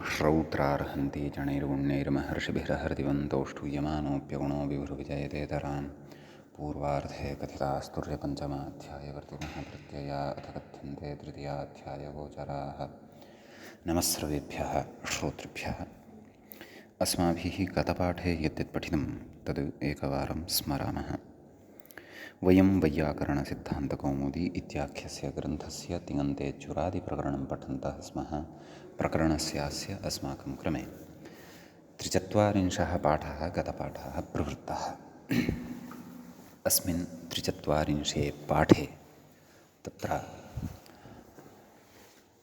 श्रौत्रार्हन्ति जणैर्गुण्यैर्महर्षिभिरहर्दिवन्तोष्ठूयमानोऽप्यगुणो विभुर्विजयतेतरां पूर्वार्धे कथितास्तुर्यपञ्चमाध्यायवर्तिनः प्रत्यया अथ कथ्यन्ते तृतीयाध्यायगोचराः। नमस्सर्वेभ्यः श्रोतृभ्यः। अस्माभिः गतपाठे यद्यत् पठितं तद् एकवारं स्मरामः। वयं वैयाकरणसिद्धान्तकौमुदी इत्याख्यस्य ग्रन्थस्य तिङन्तेच्छुरादिप्रकरणं पठन्तः स्मः। प्रकरणस्यास्य अस्माकं क्रमे 43 पाठः गतपाठः प्रवृत्तः। अस्मिन् 43 पाठे तत्र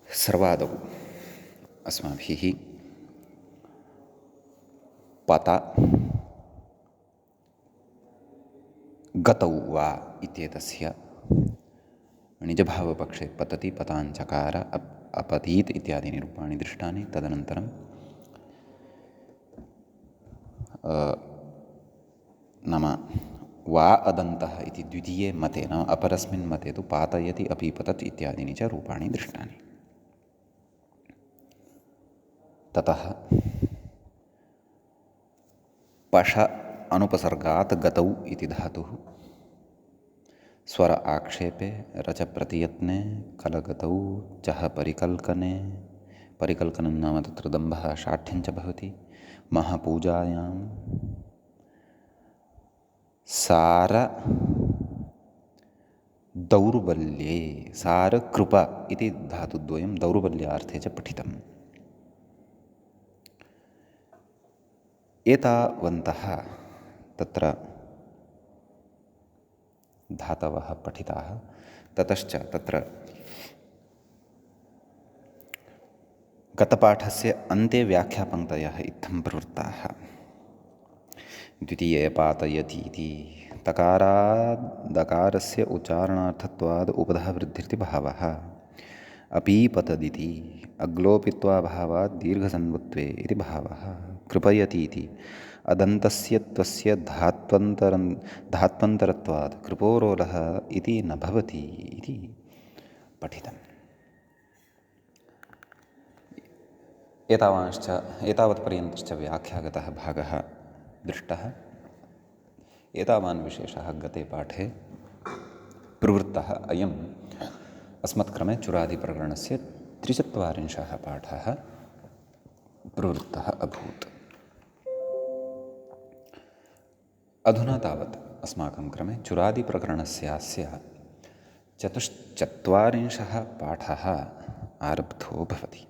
सर्वादौ अस्माभिः पत गतौ वा इत्येतस्य निजभावपक्षे पतति पताञ्चकार अपतीत् इत्यादीनि रूपाणि दृष्टानि। तदनन्तरं नाम वा अदन्तः इति द्वितीये मते नाम अपरस्मिन् मते तु पातयति अपीपतत् इत्यादीनि च रूपाणि दृष्टानि। ततः पश अनुपसर्गात् गतौ इति धातुः स्वर आक्षेपे रच प्रतियत्ने कलगतौ चः परिकल्कने परिकल्कनं नाम तत्र दम्भः शाठ्यञ्च भवति। महपूजायां सार दौर्बल्ये सारकृप इति धातुद्वयं दौर्बल्यार्थे च पठितम्। एतावन्तः तत्र धातवः पठिताः। ततश्च तत्र गतपाठस्य अन्ते व्याख्यापङ्क्तयः इत्थं प्रवृत्ताः। द्वितीये पातयति इति तकारादकारस्य उच्चारणार्थत्वाद् उपधावृद्धिरिति भावः। अपीपतदिति अग्लोपित्वाभावात् दीर्घसन्वत्वे इति भावः। कृपयति इति अदन्तस्य त्वस्य धात्वन्तरत्वात् कृपोरोलः इति न भवति इति पठितम्। एतावत्पर्यन्तश्च व्याख्यागतः भागः दृष्टः। एतावान् विशेषः गते पाठे प्रवृत्तः। अयम् अस्मत्क्रमे चुरादिप्रकरणस्य 43 पाठः प्रवृत्तः अभूत्। अधुना तावत् अस्माकं क्रमे चुरादिप्रकरणस्यास्य 44 पाठः आरब्धो भवति।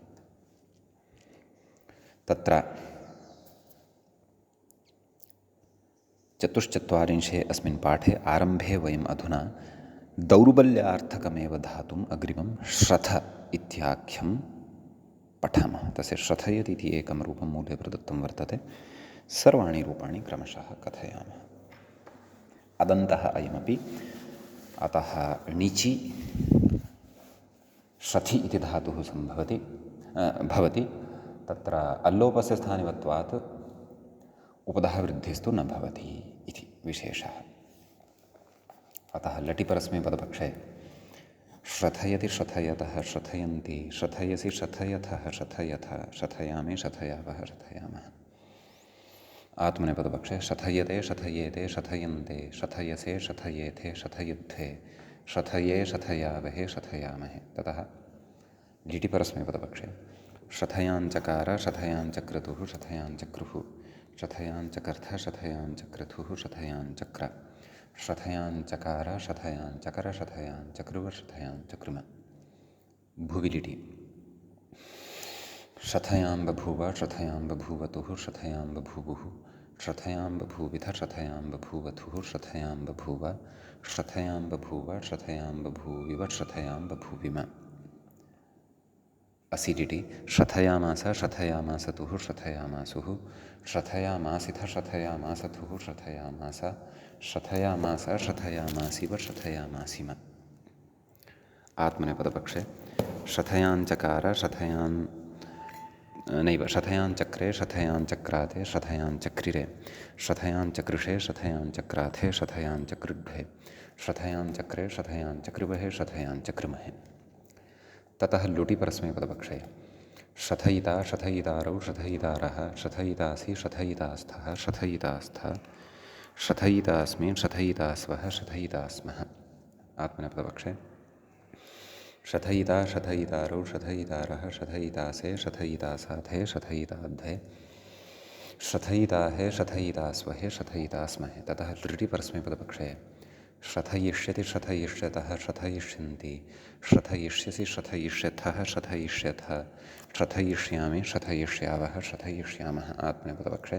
तत्र 44 अस्मिन् पाठे आरम्भे वयम् अधुना दौर्बल्यार्थकमेव धातुम् अग्रिमं श्रथ इत्याख्यं पठामः। तस्य श्रथयति इति एकं रूपं मूले प्रदत्तं वर्तते। सर्वाणि रूपाणि क्रमशः कथयामः। अदन्तः अयमपि अतः णिचि श्रथि इति धातुः भवति। तत्र अल्लोपस्य स्थानिवत्वात् उपधावृद्धिस्तु न भवति इति विशेषः। अतः लटिपरस्मैपदपक्षे श्रथयति श्रथयतः श्रथयन्ति श्रथयसि श्रथयथः श्रथयथ श्रथयामि श्रथयावः श्रथयामः। आत्मनेपदपक्षे श्रथयते श्रथयेते श्रथयन्ते श्रथयसे श्रथयेथे श्रथयुद्धे श्रथये श्रथयावहे श्रथयामहे। ततः लिटिपरस्मैपदपक्षे श्रथयाञ्चकार श्रथयाञ्चक्रतुः श्रथयाञ्चक्रुः श्रथयाञ्चकर्थ श्रथयाञ्चक्रतुः श्रथयाञ्चक्र श्रथयाञ्चकार श्रथयाञ्चकर श्रथयाञ्चक्रुव श्रथयाञ्चक्रुम। भुवि लिटि श्रथयां बभूव श्रथयां बभूवतुः श्रथयां बभूवुः श्रथयां बभूविथ श्रथयां बभूवथुः श्रथयां बभूव श्रथयां बभूव श्रथयां बभूविव श्रथयां बभूविम। असिलिटि श्रथयामास श्रथयामासतुः श्रथयामासुः श्रथयामासिथ श्रथयामासथुः श्रथयामास श्रथयामास श्रथयामासिव श्रथयामासिम। आत्मनेपदपक्षे श्रथयाञ्चकार श्रथयाञ्चक्रे श्रथयाञ्चक्राते श्रथयाञ्चक्रिरे श्रथयाञ्चकृषे श्रथयाञ्चक्राथे श्रथयाञ्चकृड्भे श्रथयाञ्चक्रे श्रथयाञ्चकृवहे श्रथयाञ्चकृमहे। ततः लुटि परस्मैपदपक्षे शथयिता शथयितारौ शथयितारः शथयितासि शथयितास्थः शथयितास्थ शथयितास्मि शथयितास्वः शथयितास्मः। आत्मनेपदपक्षे शथयिता शथयितारौ शथयितारः शथयितासे शथयितासाथे शथयिताध्वे शथयिताहे शथयितास्वहे शथयितास्महे। ततः त्रिटि परस्मैपदपक्षे शथयिष्यति शथयिष्यतः शथयिष्यन्ति शथयिष्यसि शथयिष्यथः शथयिष्यथ शथयिष्यामि शथयिष्यावः शथयिष्यामः। आत्मनेपदपक्षे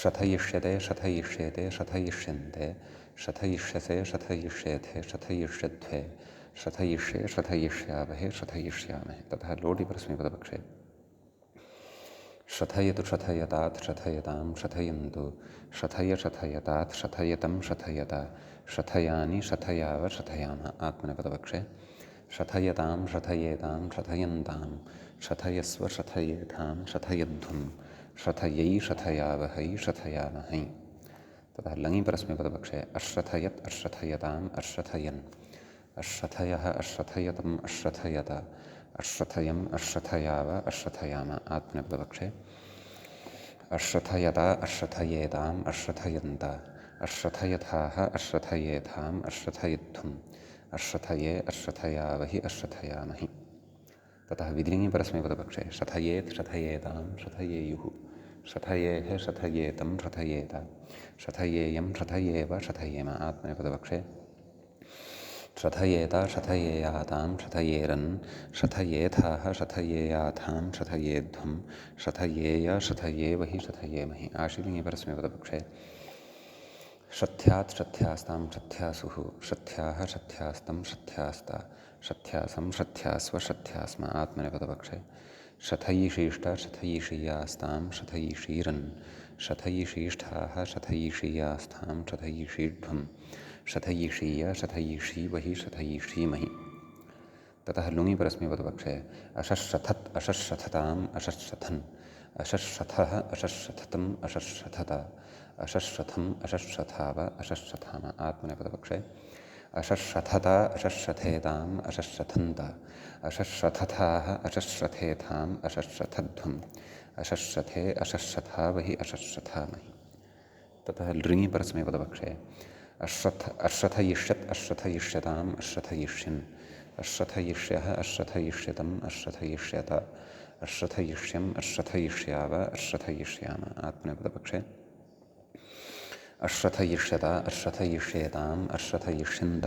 शथयिष्यते शथयिष्येते शथयिष्यन्ते शथयिष्यसे शथयिष्येथे शथयिष्यध्वे शथयिष्ये शथयिष्यावहे शथयिष्यामहे। तथा लोटि परस्मैपदपक्षे शथयतु शथयतात् शथयतां शथयन्तु शथय शथयतात् शथयतं शथयता शथयानि शथयाव शथयाम। आत्मनेपदपक्षे शथयतां शथयेतां शथयन्तां शथयस्व शथयेथां शथयध्वं शथयै शथयावहै शथयामहै। तथा लङि परस्मैपदपक्षे अश्रथयत् अश्रथयताम् अश्रथयन् अश्रथयः अश्रथयतम् अश्रथयत अश्रथयम् अश्रथयाव अश्रथयाम। आत्मनेपदपक्षे अश्रथयता अश्रथयेताम् अश्रथयन्त अश्रथयथाः अश्रथयेथाम् अश्रथयध्वम् अश्रथये अश्रथयावहि अश्रथयामहि। ततः विधिलिङि परस्मैपदपक्षे शथयेत् शथयेतां शथयेयुः शथयेः शथयेतं शथयेत शथयेयं शथयेव शथयेम। आत्मनेपदपक्षे शथयेता शथयेयातां शथयेरन् शथयेथाः शथयेयाथां शथयेध्वं शथयेय शथयेवहि शथयेमहि। आशीलिङि परस्मैपदपक्षे शथ्यात् शथ्यास्तां शथ्यासुः शथ्याः शथ्यास्तं शथ्यास्ता शथ्यासं शथ्यास्व शथ्यास्म। आत्मनेपदपक्षे शथयिषीष्ट शथयिषीयास्तां शथयिषीरन् शथयिषीष्ठाः शथयिषीयास्थां शथयिषीध्वं शथयिषीय शथयिषीवहि शथयिषीमहि। ततः लुङि परस्मैपदपक्षे अशश्रथत् अशश्रथताम् अशश्रथन् अशश्रथः अशश्रथतम् अशश्रथत अशश्रथम् अशश्रथाव अशश्रथाम। आत्मनेपदपक्षे अशश्रथता अशश्रथेताम् अशश्रथन्त अशश्रथथाः अशश्रथेथाम् अशश्रथध्वम् अशश्रथे अशश्रथावहि अशश्रथामहि। ततः लृङि परस्मैपदपक्षे अश्रथयिष्यत् अश्रथयिष्यताम् अश्रथयिष्यन् अश्रथयिष्यः अश्रथयिष्यतम् अश्रथयिष्यत अश्रथयिष्यम् अश्रथयिष्याव अश्रथयिष्याम। आत्मनेपदपक्षे अश्रथयिष्यता अश्रथयिष्येताम् अश्रथयिष्यन्त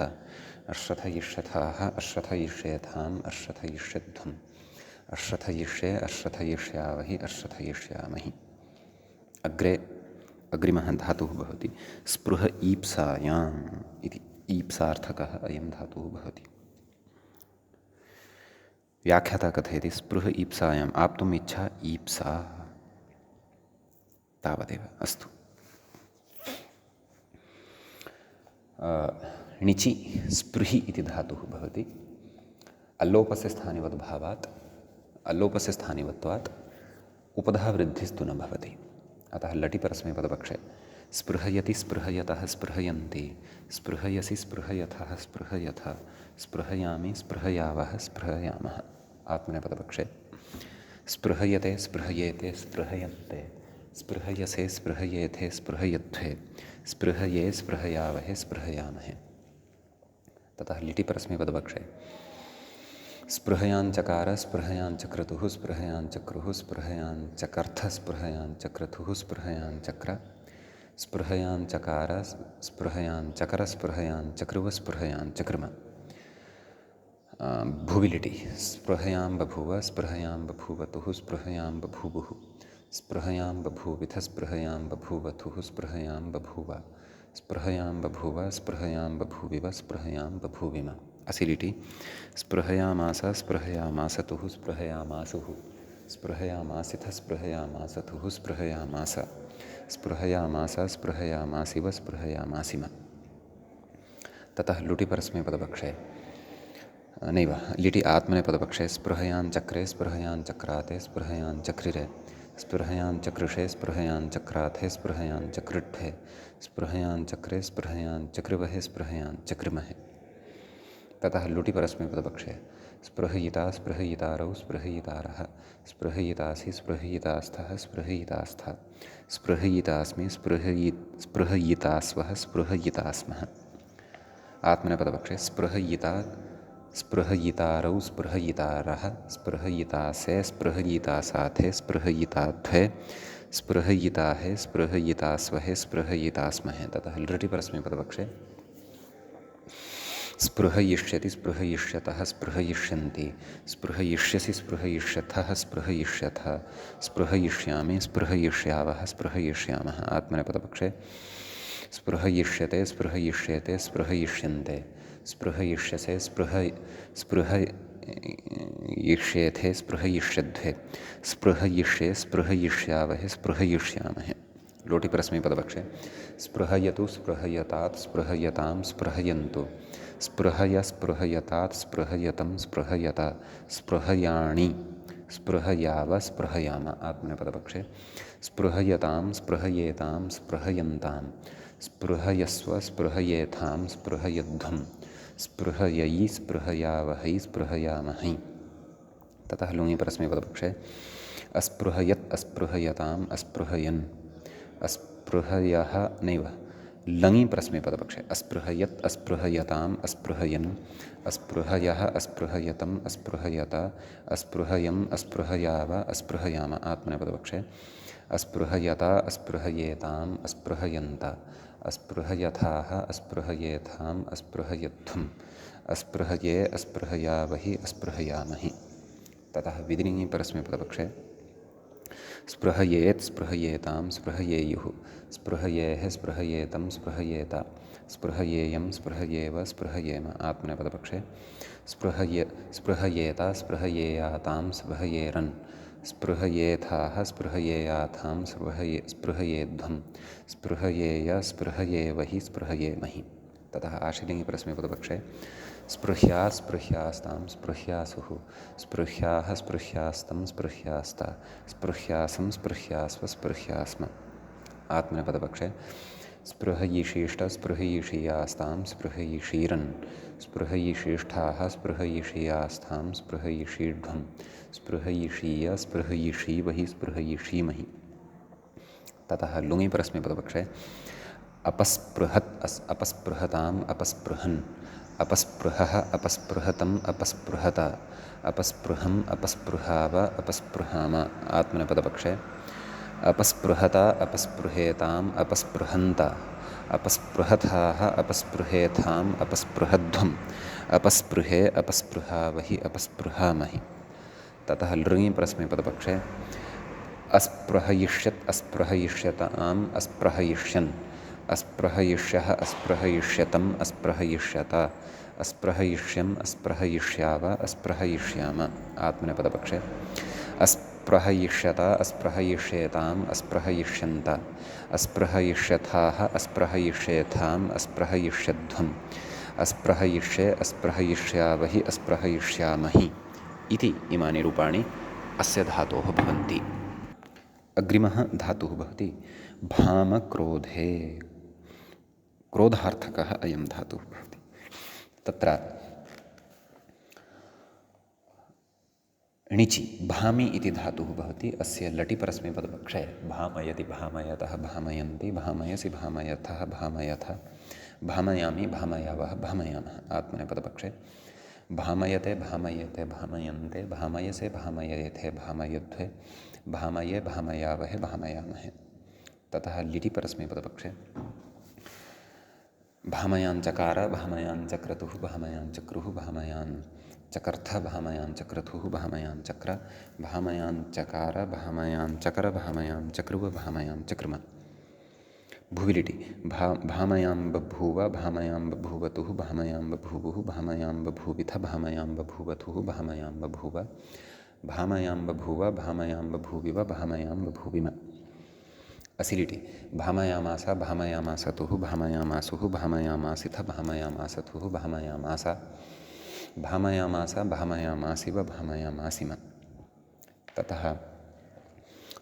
अश्रथयिष्यथाः अश्रथयिष्येथाम् अश्रथयिष्यध्वम् अश्रथयिष्ये अश्रथयिष्यावहि अश्रथयिष्यामहि। अग्रे अग्रिमः धातुः भवति स्पृह ईप्सायाम् इति। ईप्सार्थकः अयं धातुः भवति। व्याख्याता कथयति स्पृह ईप्सायाम् आप्तुम् इच्छा ईप्सा तावदेव। अस्तु। णिचि स्पृहि इति धातुः भवति। अल्लोपस्य स्थानिवद्भावात् अल्लोपस्य स्थानिवत्वात् उपधा वृद्धिस्तु न भवति। अतः लटि परस्मैपदपक्षे स्पृहयति स्पृहयतः स्पृहयन्ति स्पृहयसि स्पृहयथः स्पृहयथ स्पृहयामि स्पृहयावः स्पृहयामः। आत्मनेपदपक्षे स्पृहयते स्पृहयेते स्पृहयन्ते स्पृहयसे स्पृहयेथे स्पृहयध्वे स्पृहये स्पृहयावहे स्पृहयामहे। ततः लिटि परस्मैपदपक्षे स्पृहयाञ्चकार स्पृहयाञ्चक्रतुः स्पृहयाञ्चक्रुः स्पृहयाञ्चकर्थ स्पृहयाञ्चक्रतुः स्पृहयाञ्चक्र स्पृहयाञ्चकार स्पृहयाञ्चकर स्पृहयाञ्चक्रुव स्पृहयाञ्चकृम। भुवि लिटि स्पृहयां बभूव स्पृहयां बभूवतुः स्पृहयां बभूवुः स्पृहयां बभूविथ स्पृहयां बभूवथुः स्पृहयां बभूव स्पृहयां बभूव स्पृहयां बभूविव स्पृहयां बभूविम। असिलिटि स्पृहयामास स्पृहयामासतुः स्पृहयामासुः स्पृहयामासिथ स्पृहयामासतुः स्पृहयामास स्पृहयामास स्पृहयामासिव स्पृहयामासिम। ततः लुटि परस्मैपदपक्षे नैव लिटि आत्मनेपदपक्षे स्पृहयाञ्चक्रे स्पृहयाञ्चक्राते स्पृहयाञ्चक्रिरे स्पृहयाञ्चकृषे स्पृहयाञ्चक्राथे स्पृहयाञ्चकृट्ठे स्पृहयाञ्चक्रे स्पृहयाञ्चकृवहे स्पृहयाञ्चकृमहे। ततः लुटि परस्मैपदपक्षे स्पृहयिता स्पृहयितारौ स्पृहयितारः स्पृहयितासि स्पृहयितास्थः स्पृहयितास्था स्पृहयितास्मि स्पृहयितास्वः स्पृहयितास्मः। आत्मनेपदपक्षे स्पृहयिता स्पृहयितारौ स्पृहयितारः स्पृहयितासे स्पृहयितासाथे स्पृहयिताध्वे स्पृहयिताहे स्पृहयितास्वहे स्पृहयितास्महे। ततः लृटि परस्मैपदपक्षे स्पृहयिष्यति स्पृहयिष्यतः स्पृहयिष्यन्ति स्पृहयिष्यसि स्पृहयिष्यथः स्पृहयिष्यथ स्पृहयिष्यामि स्पृहयिष्यावः स्पृहयिष्यामः। आत्मनेपदपक्षे स्पृहयिष्यते स्पृहयिष्येते स्पृहयिष्यन्ते स्पृहयिष्यसे स्पृहयिष्येथे स्पृहयिष्यध्वे स्पृहयिष्ये स्पृहयिष्यावहे स्पृहयिष्यामहे। लोटि परस्मैपदपक्षे स्पृहयतु स्पृहयतात् स्पृहयतां स्पृहयन्तु स्पृहय स्पृहयतात् स्पृहयतं स्पृहयत स्पृहयाणि स्पृहयाव स्पृहयाम। आत्मनेपदपक्षे स्पृहयतां स्पृहयेतां स्पृहयन्तां स्पृहयस्व स्पृहयेथां स्पृहयध्वं स्पृहयि स्पृहयावहै स्पृहयामहै। ततः लुङि परस्मैपदपक्षे अस्पृहयत् अस्पृहयताम् अस्पृहयन् अस्पृहयः नैव लङि परस्मैपदपक्षे अस्पृहयत् अस्पृहयताम् अस्पृहयन् अस्पृहयः अस्पृहयतम् अस्पृहयत अस्पृहयम् अस्पृहयाव अस्पृहयाम। आत्मनेपदपक्षे अस्पृहयता अस्पृहयेताम् अस्पृहयन्त अस्पृहयथाः अस्पृहयेथाम् अस्पृहयध्वम् अस्पृहये अस्पृहयावहि अस्पृहयामहि। ततः विधिलिङि परस्मैपदपक्षे स्पृहयेत् स्पृहयेतां स्पृहयेयुः स्पृहयेः स्पृहयेतं स्पृहयेत स्पृहयेयं स्पृहयेव स्पृहयेम। आत्मनेपदपक्षे स्पृहयेत स्पृहयेयातां स्पृहयेरन् स्पृहयेथाः स्पृहयेयाथां स्पृहयेध्वं स्पृहयेय स्पृहयेवहि स्पृहयेमहि। ततः आशीलिङि परस्मैपदपक्षे स्पृह्या स्पृह्यास्तां स्पृह्यासुः स्पृह्याः स्पृह्यास्तं स्पृह्यास्ता स्पृह्यासं स्पृह्यास्व स्पृह्यास्म। आत्मनेपदपक्षे स्पृहयिषीष्ट स्पृहयिषीयास्तां स्पृहयिषीरन् स्पृहयिषीष्ठाः स्पृहयिषीयास्थां स्पृहयिषीढ्वं स्पृहयिषीय स्पृहयिषीवहि स्पृहयिषीमहि। ततः लुङि परस्मैपदपक्षे अपस्पृहत् अपस्पृहताम् अपस्पृहन् अपस्पृहः अपस्पृहतम् अपस्पृहत अपस्पृहम् अपस्पृहाव अपस्पृहाम। आत्मनेपदपक्षे अपस्पृहता अपस्पृहेताम् अपस्पृहन्त अपस्पृहथाः अपस्पृहेथाम् अपस्पृहध्वम् अपस्पृहे अपस्पृहावहि अपस्पृहामहि। ततः लृङि परस्मैपदपक्षे अस्पृहयिष्यत् अस्पृहयिष्यताम् अस्पृहयिष्यन् अस्पृहयिष्यः अस्पृहयिष्यतम् अस्पृहयिष्यत अस्पृहयिष्यम् अस्पृहयिष्याव अस्पृहयिष्याम। आत्मनेपदपक्षे अस्पृहयिष्यत अस्पृहयिष्येताम् अस्पृहयिष्यन्त अस्पृहयिष्यथाः अस्पृहयिष्येथाम् अस्पृहयिष्यध्वम् अस्पृहयिष्ये अस्पृहयिष्यावहि अस्पृहयिष्यामहि इति इमानि रूपाणि अस्य धातोः भवन्ति। अग्रिमः धातुः भवति भामक्रोधे। क्रोधार्थकः अयं धातुः भवति। तत्र णिचि भामि इति धातुः भवति। अस्य लटि परस्मैपदपक्षे भामयति भामयतः भामयन्ति भामयसि भामयथः भामयथ भामयामि भामयावः भामयामः। आत्मनेपदपक्षे भामयते भामयेते भामयन्ते भामयसे भामयेथे भामयध्वे भामये भामयावहे भामयामहे। ततः लिटि परस्मैपदपक्षे भामयाञ्चकार भामयाञ्चक्रतुः भामयाञ्चक्रुः भामयाञ्चकर्थ भामयाञ्चक्रतुः भामयाञ्चक्र भामयाञ्चकार भामयाञ्चकर भामयाञ्चक्रुव भामयाञ्चक्रमा। भुविलिटि भामयां बभूव भामयां बभूवतुः भामयां बभूवुः भामयां बभूविथ भामयां बभूवथुः भामयां बभूव भामयां बभूव भामयां बभूविव भामयां बभूविम। असिलिटि भामयामास भामयामासतुः भामयामासुः भामयामासिथ भामयामासथुः भामयामास भामयामास भामयामासिव भामयामासिम। ततः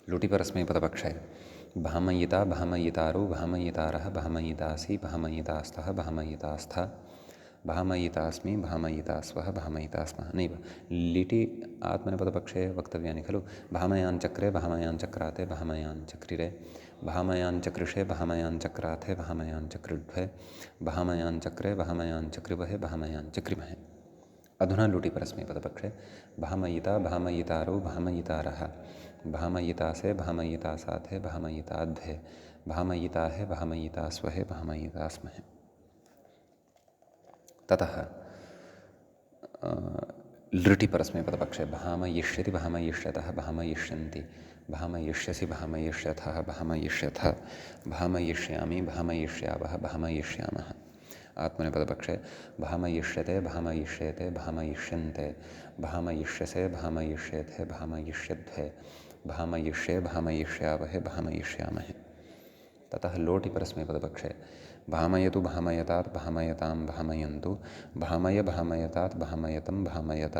लुटि परस्मैपदपक्षे भामयिता भामयितारो भामयितारः भामयितासि भामयितास्तः भामयितास्थ भामयितास्मि, भामयिता स्वः, भामयिता स्मः नैव। लिटि आत्मनेपदपक्षे वक्तव्यानि खलु। भामयाञ्चक्रे, भामयाञ्चक्राते, भामयाञ्चक्रिरे, भामयाञ्चकृषे, भामयाञ्चक्राथे, भामयाञ्चकृड्वे, भामयाञ्चक्रे, भामयाञ्चक्रिवहे, भामयाञ्चक्रिमहे। अधुना लुटि परस्मैपदपक्षे भामयिता, भामयितारो, भामयितारः, भामयितासे, भामयितासाथे, भामयिताध्वे, भामयिताहे, भामयितास्वहे, भामयितास्महे। ततः लृटि परस्मैपदपक्षे भामयिष्यति, भामयिष्यतः, भामयिष्यन्ति, भामयिष्यसि, भामयिष्यथः, भामयिष्यथ, भामयिष्यामि, भामयिष्यावः, भामयिष्यामः। आत्मनेपदपक्षे भामयिष्यते, भामयिष्येते, भामयिष्यन्ते, भामयिष्यसे, भामयिष्येथे, भामयिष्यध्वे, भामयिष्ये, भामयिष्यावहे, भामयिष्यामहे। ततः लोटि परस्मैपदपक्षे भामयतु, भामयतात्, भामयतां, भामयन्तु, भामय, भामयतात्, भामयतं, भामयत,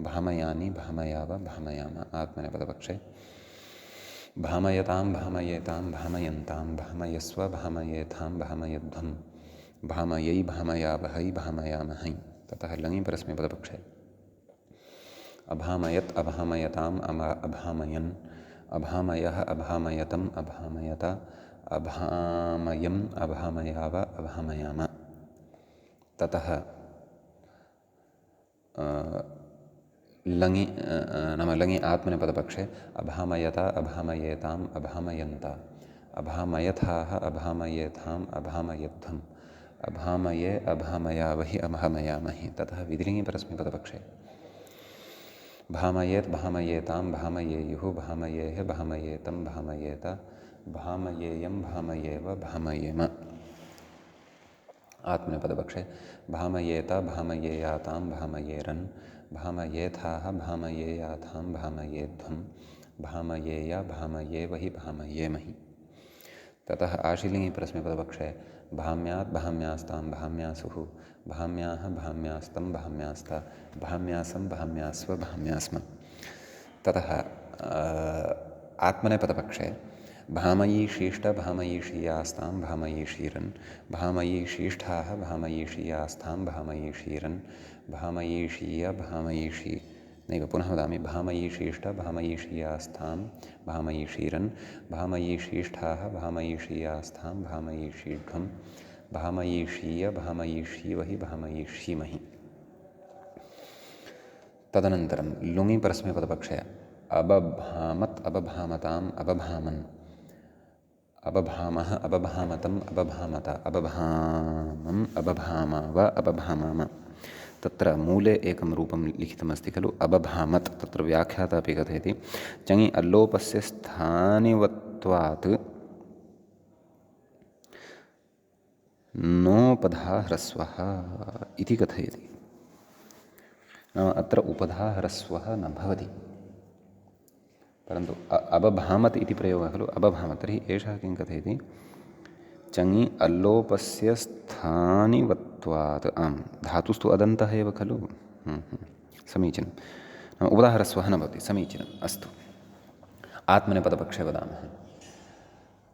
भामयानि, भामयाव, भामयाम। आत्मनेपदपक्षे भामयतां, भामयेतां, भामयन्तां, भामयस्व, भामयेथां, भामयध्वं, भामयै, भामयावहै, भामयामहै। ततः लङि परस्मैपदपक्षे अभामयत्, अभामयताम्, अभामयन्, अभामयः, अभामयतम्, अभामयत, अभामयम्, अभामयाव, अभामयाम। ततः लङि नाम लङि आत्मनेपदपक्षे अभामयता, अभामयेताम्, अभामयन्त, अभामयथाः, अभामयेथाम्, अभामयध्वम्, अभामये, अभामयावहि, अभामयामहि। ततः विधिलिङि परस्मैपदपक्षे भामयेत्, भामयेतां, भामयेयुः, भामयेः, भामयेतं, भामयेत, भामयेयं, भामयेव, भामयेम। आत्मनेपदपक्षे भामयेत, भामयेयातां, भामयेरन्, भामयेथाः, भामयेयाथां, भामयेध्वं, भामयेय, भामयेवहि, भामयेमहि। ततः आशीलिङि परस्मैपदपक्षे भाम्यात्, भाम्यास्तां, भाम्यासुः, भाम्याः, भाम्यास्तं, भाम्यास्त, भाम्यासं, भाम्यास्व, भाम्यास्म। ततः आत्मनेपदपक्षे भामयीशीष्ट, भामयीषीयास्तां, भामयीषीरन्, भामयीशीष्ठाः, भामयीषीयास्तां, भामयीषीरन्, भामयीषीय, भामयीषी नैव पुनः वदामि भामयीशीष्ट, भामयीषीयास्तां, भामयीषीरन्, भामयीशीष्ठाः, भामयीषीयास्तां, भामयीषीढ्वं, भामयीषीय, भामयीषीवहि, भामयीषीमहि। तदनन्तरं लुङि परस्मैपदपक्षे अबभामत्, अबभामताम्, अबभामन्, अबभामः, अबभामतम्, अबभामत, अबभामम्, अबभामाव, अबभामाम। तत्र मूले एकं रूपं लिखितमस्ति खलु अबभामत्। तत्र व्याख्याता अपि कथयति चङि अल्लोपस्य स्थानिवत्वात् नोपधा ह्रस्वः इति कथयति। नाम अत्र उपधा ह्रस्वः न भवति, परन्तु अबभामत् इति प्रयोगः खलु अबभामत्। तर्हि एषः किं कथयति चङि अल्लोपस्य स्थानिवत्वात्। आम्, धातुस्तु अदन्तः एव खलु। समीचीनं। नाम उपधा ह्रस्वः न भवति। समीचीनम्, अस्तु। आत्मनेपदपक्षे वदामः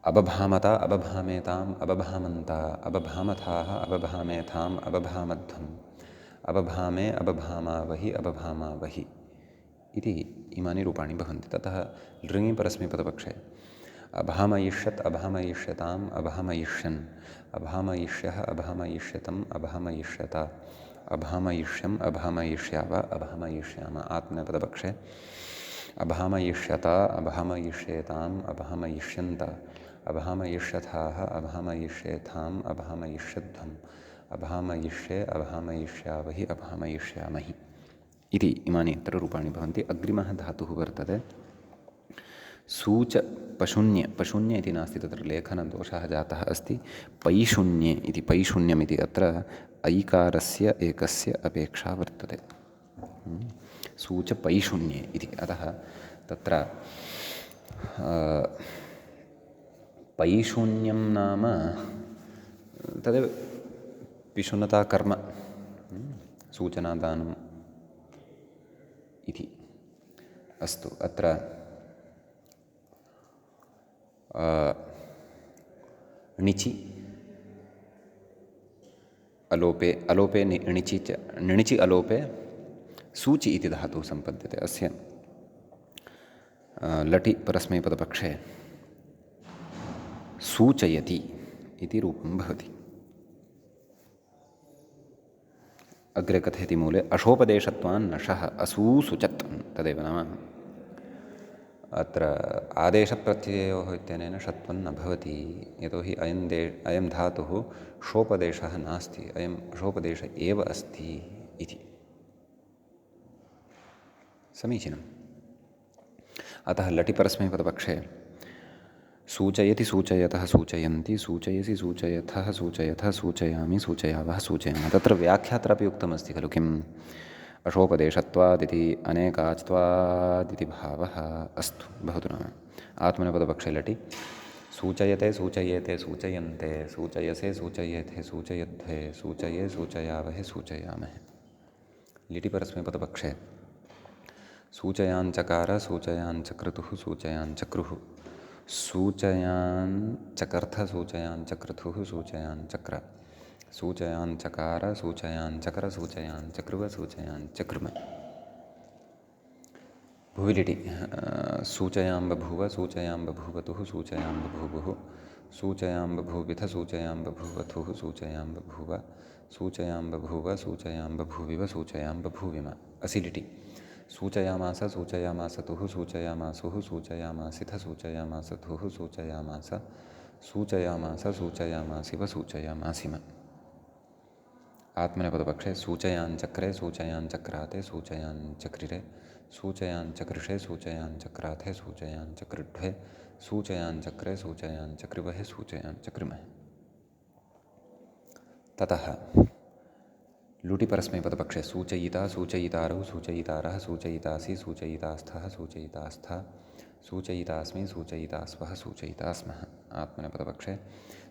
अबभामता, अबभामेताम्, अबभामन्ता, अबभामथाः, अबभामेथाम्, अबभामध्वम्, अबभामे, अबभामावहि, अबभामावहि इति इमानि रूपाणि भवन्ति। ततः लृङि परस्मैपदपक्षे अभामयिष्यत्, अभामयिष्यताम्, अभामयिष्यन्, अभामयिष्यः, अभामयिष्यतम्, अभामयिष्यत, अभामयिष्यम्, अभामयिष्याव, अभामयिष्याम। आत्मनेपदपक्षे अभामयिष्यत, अभामयिष्येताम्, अभामयिष्यन्त, अभामयिष्यथाः, अभामयिष्येथाम्, अभामयिष्यध्वम्, अभामयिष्ये, अभामयिष्यावहि, अभामयिष्यामहि इति इमानि अत्र रूपाणि भवन्ति। अग्रिमः धातुः वर्तते सूच पशुन्य। पशुन्य इति नास्ति, तत्र लेखनदोषः जातः अस्ति। पैशुन्ये इति, पैशुन्यमिति अत्र ऐकारस्य एकस्य अपेक्षा वर्तते। सूच पैशुन्ये इति। अतः तत्र पैशुन्यं नाम तदेव पिशुनता कर्म, सूचनादानम् इति। अस्तु, अत्र णिचि अलोपे अलोपे णिचि च णिचि अलोपे सूचि इति धातुः सम्पद्यते। अस्य लटि परस्मैपदपक्षे सूचयति इति रूपं भवति। अग्रे कथयति मूले अशोपदेशत्वान् नशः असूसुचत् तदेव नाम अत्र आदेशप्रत्ययोः इत्यनेन षत्वं न भवति, यतोहि अयं धातुः शोपदेशः नास्ति, अयम् अशोपदेश एव अस्ति इति। समीचीनम्। अतः लटि परस्मैपदपक्षे सूचयति सूचयतः सूचयन्ति सूचयसि सूचयथः सूचयथः सूचयामि सूचयावः सूचयामः। तत्र व्याख्यात्रापि उक्तमस्ति खलु किम् अशोपदेशत्वादिति अनेकाच्त्वादिति भावः अस्तु भवतु। नाम आत्मनेपदपक्षे लटि सूचयते सूचयेते सूचयन्ते सूचयसे सूचयेथे सूचयध्वे सूचये सूचयावहे सूचयामहे। लिटि परस्मैपदपक्षे सूचयाञ्चकार सूचयाञ्चक्रतुः सूचयाञ्चक्रुः सूचयाञ्चकर्थ सूचयाञ्चक्रतुः सूचयाञ्चक्र सूचयाञ्चकार सूचयाञ्चकर सूचयाञ्चक्रुव सूचयाञ्चक्रुम। भुविलिटि सूचयां बभूव सूचयां बभूवतुः सूचयां बभूवुः सूचयां बभूविथ सूचयां बभूवथुः सूचयां बभूव सूचयां बभूव सूचयां बभूविव सूचयां बभूविम। असिलिटि सूचयामास सूचयामासतुः सूचयामासुः सूचयामासिथ सूचयामासथुः सूचयामास सूचयामास सूचयामासिव सूचयामासिम। आत्मनेपदपक्षे सूचयाञ्चक्रे सूचयाञ्चक्राते सूचयाञ्चक्रिरे सूचयाञ्चकृषे सूचयाञ्चक्राथे सूचयाञ्चकृड्वे सूचयाञ्चक्रे सूचयाञ्चक्रिवहे सूचयाञ्चक्रिमहे। ततः लुटि परस्मैपदपक्षे सूचयिता सूचयितारौ सूचयितारः सूचयितासि सूचयितास्थः सूचयितास्था सूचयितास्मि सूचयितास्वः सूचयितास्मः। आत्मनेपदपक्षे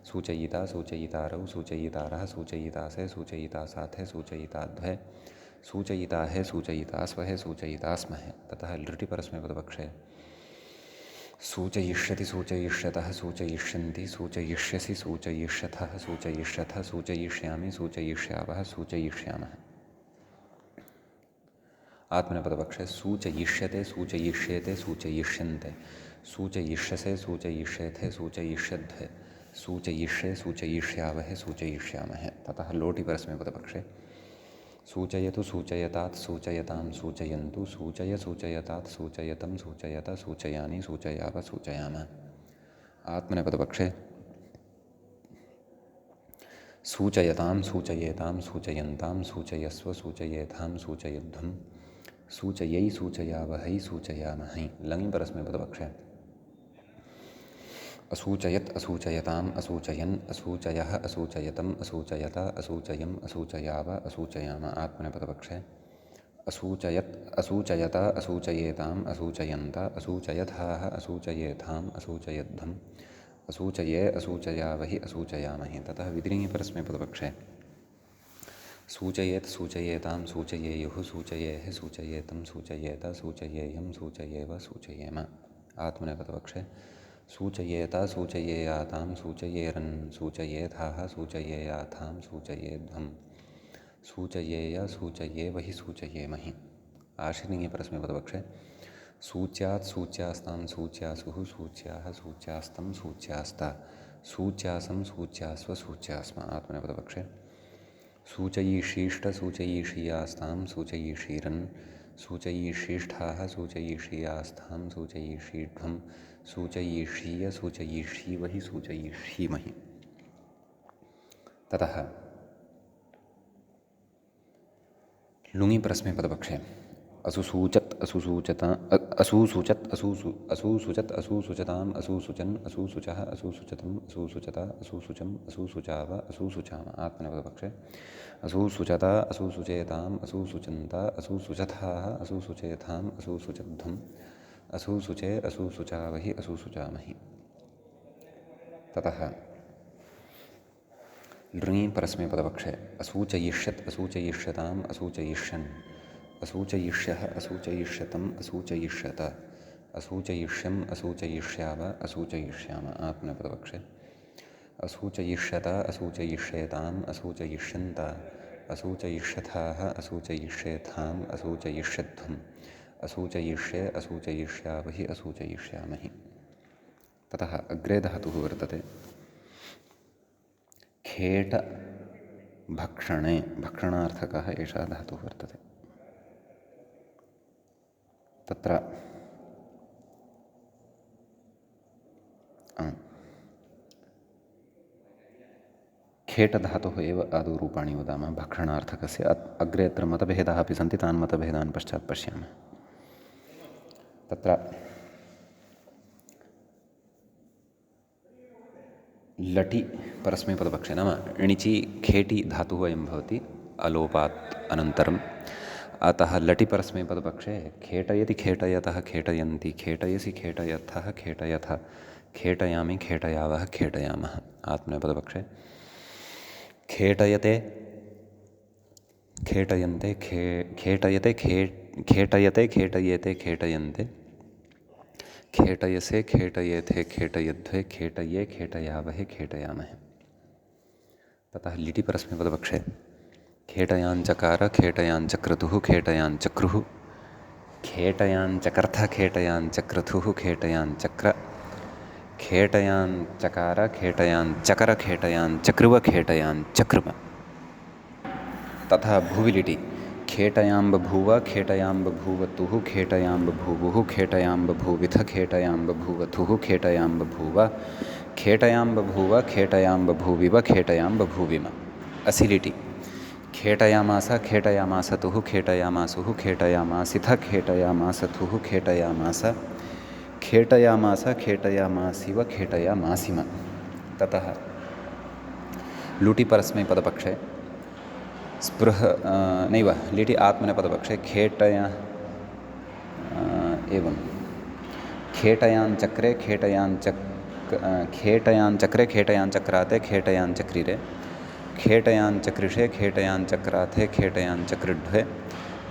सूचयिता सूचयितारौ सूचयितारः सूचयितासे सूचयितासाथे सूचयिताध्वे सूचयिताहे सूचयितास्वहे सूचयितास्महे। ततः लृटि परस्मैपदपक्षे सूचयिष्यति सूचयिष्यतः सूचयिष्यन्ति सूचयिष्यसि सूचयिष्यथः सूचयिष्यथ सूचयिष्यामि सूचयिष्यावः सूचयिष्यामः। आत्मनेपदपक्षे सूचयिष्यते सूचयिष्येते सूचयिष्यन्ते सूचयिष्यसे सूचयिष्येथे सूचयिष्यध्वे सूचयिष्ये सूचयिष्यावहे सूचयिष्यामहे। ततः लोटि परस्मैपदपक्षे सूचयतु सूचयतात् सूचयतां सूचयन्तु सूचय सूचयतात् सूचयतं सूचयत सूचयानि सूचयाव सूचयाम। आत्मनेपदपक्षे सूचयतां सूचयेतां सूचयन्तां सूचयस्व सूचयेथां सूचयध्वं सूचयै सूचयावहै सूचयामहै। लङि परस्मैपदपक्षे असूचयत् असूचयताम् असूचयन् असूचयः असूचयतम् असूचयत असूचयम् असूचयाव असूचयाम। आत्मनेपदपक्षे असूचयत् असूचयत असूचयेताम् असूचयन्त असूचयथाः असूचयेथाम् असूचयध्वम् असूचये असूचयावहि असूचयामहि। ततः विधिनिः परस्मैपदपक्षे सूचयेत् सूचयेतां सूचयेयुः सूचयेः सूचयेतं सूचयेत सूचयेयं सूचयेव सूचयेम। आत्मनेपदपक्षे सूचयेत सूचयेयातां सूचयेरन् सूचयेथाः सूचयेयाथां सूचयेध्वं सूचयेय सूचयेवहि सूचयेमहि। आश्रितलिङ्गे परस्मैपदपक्षे सूच्यात् सूच्यास्तां सूच्यासुः सूच्याः सूच्यास्तं सूच्यास्ता सूच्यासं सूच्यास्व सूच्यास्म। आत्मनेपदपक्षे सूचयिषीष्ट सूचयिषीयास्तां सूचयिषीरन् सूचयिषीष्ठाः सूचयिषीयास्थां सूचयिषीध्वं सूचयिषीय सूचयिषीवहि सूचयिषीमहि। ततः लुङि परस्मैपदपक्षे असुसूचत् असुसूचत असूसुचत् असूसुचत् असूसुचताम् असूसुचन् असूसुचः असूसुचतम् असूसुचत असूसुचम् असूसुचाव असूसुचाम। आत्मनेपदपक्षे असूसुचत असूसुचेताम् असूसुचन्त असूसुचथाः असूसुचेथाम् असूसुचध्वम् असूसुचे असूसुचावहि असूसुचामहि। ततः लृङि परस्मैपदपक्षे असूचयिष्यत् असूचयिष्यताम् असूचयिष्यन् असूचयिष्यः असूचयिष्यतम् असूचयिष्यत असूचयिष्यम् असूचयिष्याव असूचयिष्याम। आत्मनेपदपक्षे असूचयिष्यत असूचयिष्येताम् असूचयिष्यन्त असूचयिष्यथाः असूचयिष्येथाम् असूचयिष्यध्वम् असूचयिष्ये असूचयिष्यावहि असूचयिष्यामहि। ततः अग्रे धातुः वर्तते खेट भक्षणे, भक्षणार्थकः एषः धातुः वर्तते। तत्र खेटधातुः एव आदौ रूपाणि वदामः भक्षणार्थकस्य। अग्रे अत्र मतभेदाः अपि सन्ति, तान् मतभेदान् पश्चात् पश्यामः। तत्र लटि परस्मैपदपक्षे नाम णिचि खेटि धातुः अयं भवति अलोपात् अनन्तरम्। अतः लटि परस्मैपदपक्षे खेटयति खेटयतः खेटयन्ति खेटयसि खेटयथः खेटयथ खेटयामि खेटयावः खेटयामः। आत्मनेपदपक्षे खेटयते खेटयन्ते खेटयते खेटयते खेटयेते खेटयन्ते खेटयसे खेटयेथे खेटयध्वे खेटये खेटयावहे खेटयामहे। ततः लिटि परस्मैपदपक्षे खेटयाञ्चकार खेटयाञ्चक्रतुः खेटयाञ्चक्रुः खेटयाञ्चकर्थ खेटयाञ्चक्रतुः खेटयाञ्चक्र खेटयाञ्चकार खेटयाञ्चकर खेटयाञ्चक्रुव खेटयाञ्चक्रुम। तथा भुवि लिटि खेटयाम्बभूव खेटयाम्बभूवतुः खेटयाम्बभूवुः खेटयाम्बभूविथ खेटयाम्बभूवथुः खेटयाम्बभूव खेटयाम्बभूव खेटयाम्बभूविव खेटयाम्बभूविम। असि लिटि खेटयामास खेटयामासतुः खेटयामासुः खेटयामासिथ खेटयामासथुः खेटयामास खेटयामास खेटयामासिव खेटयामासिम। ततः लुटि परस्मैपदपक्षे स्पृह नैव लिटि आत्मनेपदपक्षे एवं खेटयाञ्चक्रे खेटयाञ्चक्रे खेटयाञ्चक्राते खेटयाञ्चक्रिरे खेटयाञ्चक्रिषे खेटयाञ्चक्राथे खेटयाञ्चक्रिढ्वे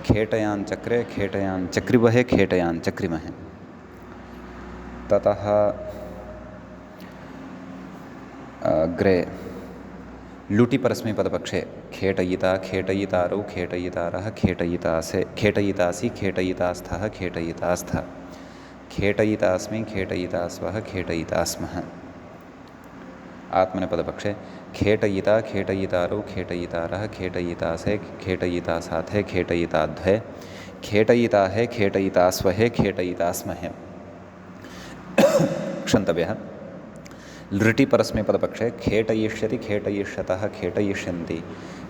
खेटयाञ्चक्रे खेटयाञ्चक्रिवहे खेटयाञ्चक्रिमहे। ततः अग्रे लुटि परस्मैपदपक्षे खेटयिता खेटयितारौ खेटयितारः खेटयितासे खेटयितासि खेटयितास्थः खेटयितास्थ खेटयितास्मि खेटयितास्वः खेटयितास्मः। आत्मनेपदपक्षे खेटयिता खेटयितारौ खेटयितारः खेटयितासे खेटयितासाथे खेटयिताध्वे खेटयिताहे खेटयितास्वहे खेटयितास्महे। क्षन्तव्यः लृटि परस्मैपदपक्षे खेटयिष्यति खेटयिष्यतः खेटयिष्यन्ति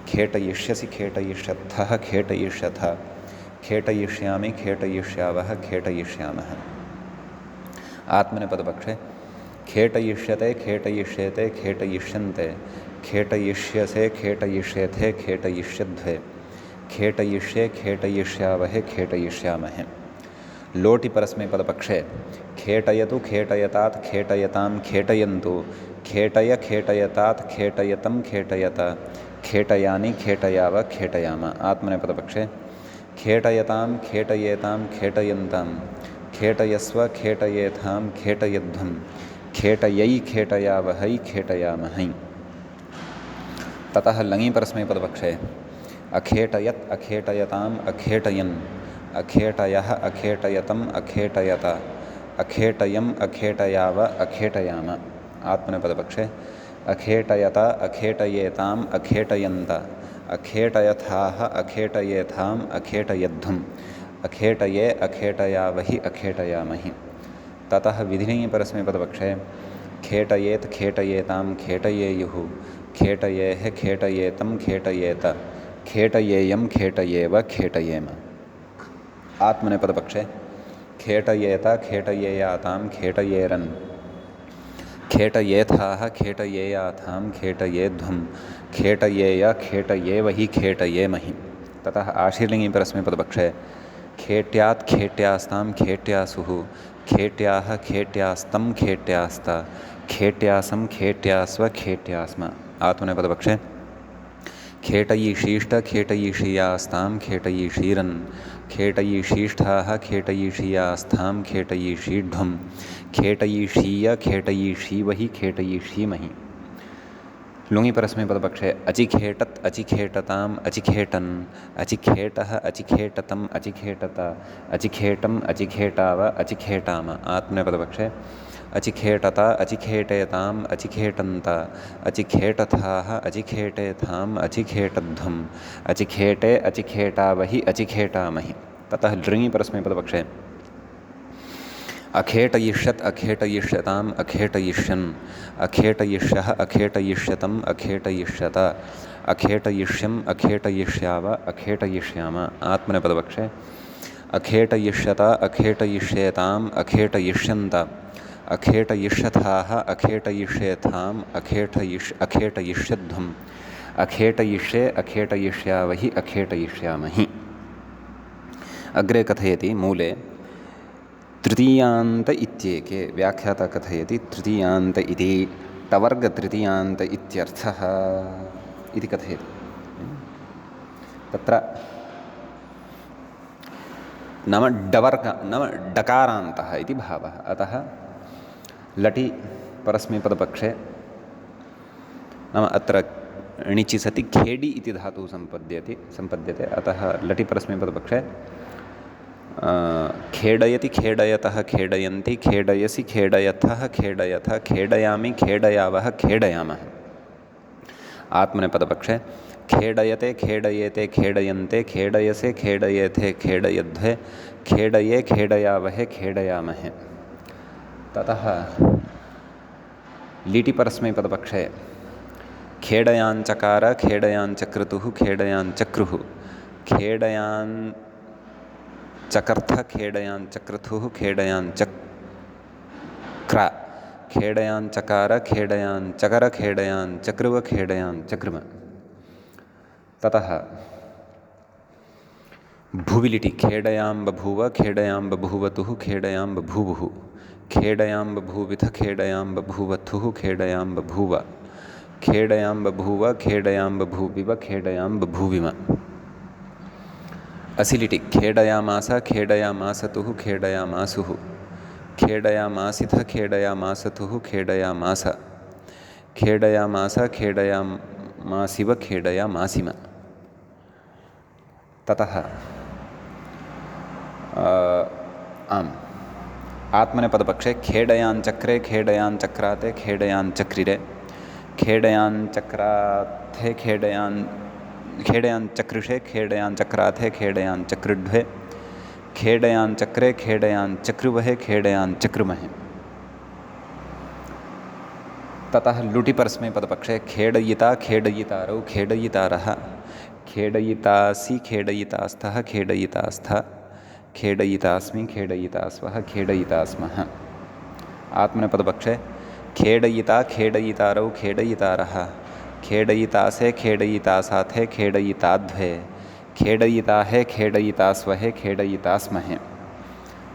खेटयिष्यसि खेटयिष्यत्थः खेटयिष्यथ खेटयिष्यामि खेटयिष्यावः खेटयिष्यामः। आत्मनेपदपक्षे खेटयिष्यते खेटयिष्येते खेटयिष्यन्ते खेटयिष्यसे खेटयिष्येथे खेटयिष्यध्वे खेटयिष्ये खेटयिष्यावहे खेटयिष्यामहे। लोटि परस्मैपदपक्षे खेटयतु खेटयतात् खेटयतां खेटयन्तु खेटय खेटयतात् खेटयतं खेटयत खेटयानि खेटयाव खेटयाम। आत्मनेपदपक्षे खेटयतां खेटयेतां खेटयन्तां खेटयस्व खेटयेथां खेटयध्वं खेटयै खेटयावहै खेटयामहै। ततः लङि परस्मैपदपक्षे अखेटयत् अखेटयताम् अखेटयन् अखेटयः अखेटयतम् अखेटयत अखेटयम् अखेटयाव अखेटयाम। आत्मनेपदपक्षे अखेटयत अखेटयेताम् अखेटयन्त अखेटयथाः अखेटयेथाम् अखेटयध्वम् अखेटये अखेटयावहि अखेटयामहि। ततः विधिलिङि परस्मैपदपक्षे खेटयेत् खेटयेतां खेटयेयुः खेटयेः खेटयेतं खेटयेत खेटयेयं खेटयेव खेटयेम। आत्मनेपदपक्षे खेटयेत खेटयेयातां खेटयेरन् खेटयेथाः खेटयेयाथां खेटयेध्वं खेटयेय खेटयेवहि खेटयेमहि। ततः आशीर्लिङि परस्मैपदपक्षे खेट्यात् खेट्यास्तां खेट्यासुः खेट्याः खेट्यास्तं खेट्यास्त खेट्यासं खेट्यास्व खेट्यास्म। आत्मनेपदपक्षे खेटयिशीष्ट खेटयिषीयास्तां खेटयिषीरन् खेटयिशीष्ठाः खेटयिषीयास्थां खेटयिषीढ्वं खेटयिषीय खेटयिषीवहि खेटयिषीमहि। लुङि परस्मैपदपक्षे अचिखेटत् अचिखेटताम् अचिखेटन् अचिखेटः अचिखेटतम् अचिखेटत अचिखेटम् अचिखेटाव अचिखेटाम आत्मनेपदपक्षे अचिखेटत अचिखेटयताम् अचिखेटन्त अचिखेटथाः अचिखेटेथाम् अचिखेटध्वम् अचिखेटे अचिखेटावहि अचिखेटामहि। ततः लृङि परस्मैपदपक्षे अखेटयिष्यत् अखेटयिष्यताम् अखेटयिष्यन् अखेटयिष्यः अखेटयिष्यतम् अखेटयिष्यत अखेटयिष्यम् अखेटयिष्याव अखेटयिष्याम आत्मनेपदपक्षे अखेटयिष्यत अखेटयिष्येताम् अखेटयिष्यन्त अखेटयिष्यथाः अखेटयिष्येथाम् अखेटयिष्यध्वम् अखेटयिष्ये अखेटयिष्यावहि अखेटयिष्यामहि। अग्रे कथयति मूले तृतीयान्त इत्येके व्याख्याता कथयति तृतीयान्त इति टवर्ग तृतीयान्त इत्यर्थः इति कथयति। तत्र नाम डवर्ग नाम डकारान्तः इति भावः। अतः लटि परस्मैपदपक्षे नाम अत्र णिचि सति खेडि इति धातुः सम्पद्यते। अतः लटि परस्मैपदपक्षे खेडयति खेडयतः खेडयन्ति खेडयसि खेडयथः खेडयथ खेडयामि खेडयावः खेडयामः। आत्मनेपदपक्षे खेडयते खेडयेते खेडयन्ते खेडयसे खेडयेथे खेडयध्वे खेडये खेडयावहे खेडयामहे। ततः लीटि परस्मैपदपक्षे खेडयाञ्चकार खेडयाञ्चक्रतुः खेडयाञ्चक्रुः खेडयान् चकर्थ खेडयाञ्चक्रतुः खेडयाञ्चक्र खेडयाञ्चकार खेडयाञ्चकर खेडयाञ्चक्रुव खेडयाञ्चक्रुम। ततः भुविलिटि खेडयां बभूव खेडयां बभूवतुः खेडयां बभूवुः खेडयां बभूविथ खेडयां बभूवथुः खेडयां बभूव खेडयां बभूव खेडयां बभूविव खेडयां बभूविम। असिलिटि खेडयामास खेडयामासतुः खेडयामासुः खेडयामासिथ खेडयामासतुः खेडयामास खेडयामास खेडयामासिव खेडयामासिम। ततः आत्मनेपदपक्षे खेडयाञ्चक्रे खेडयाञ्चक्राते खेडयाञ्चक्रिरे खेडयाञ्चक्राथे खेडयाञ्चक्रुषे खेडयाञ्चक्राथे खेडयाञ्चक्रुड्वे खेडयाञ्चक्रे खेडयाञ्चक्रुवहे खेडयाञ्चक्रुमहे। ततः लुटि परस्मैपदपक्षे खेडयिता खेडयितारौ खेडयितारः खेडयितासि खेडयितास्थः खेडयितास्थ खेडयितास्मि खेडयितास्वः खेडयितास्मः। आत्मनेपदपक्षे खेडयिता खेडयितारौ खेडयितारः खेडयितासे खेडयितासाथे खेडयिताध्वे खेडयिताहे खेडयितास्वहे खेडयितास्महे।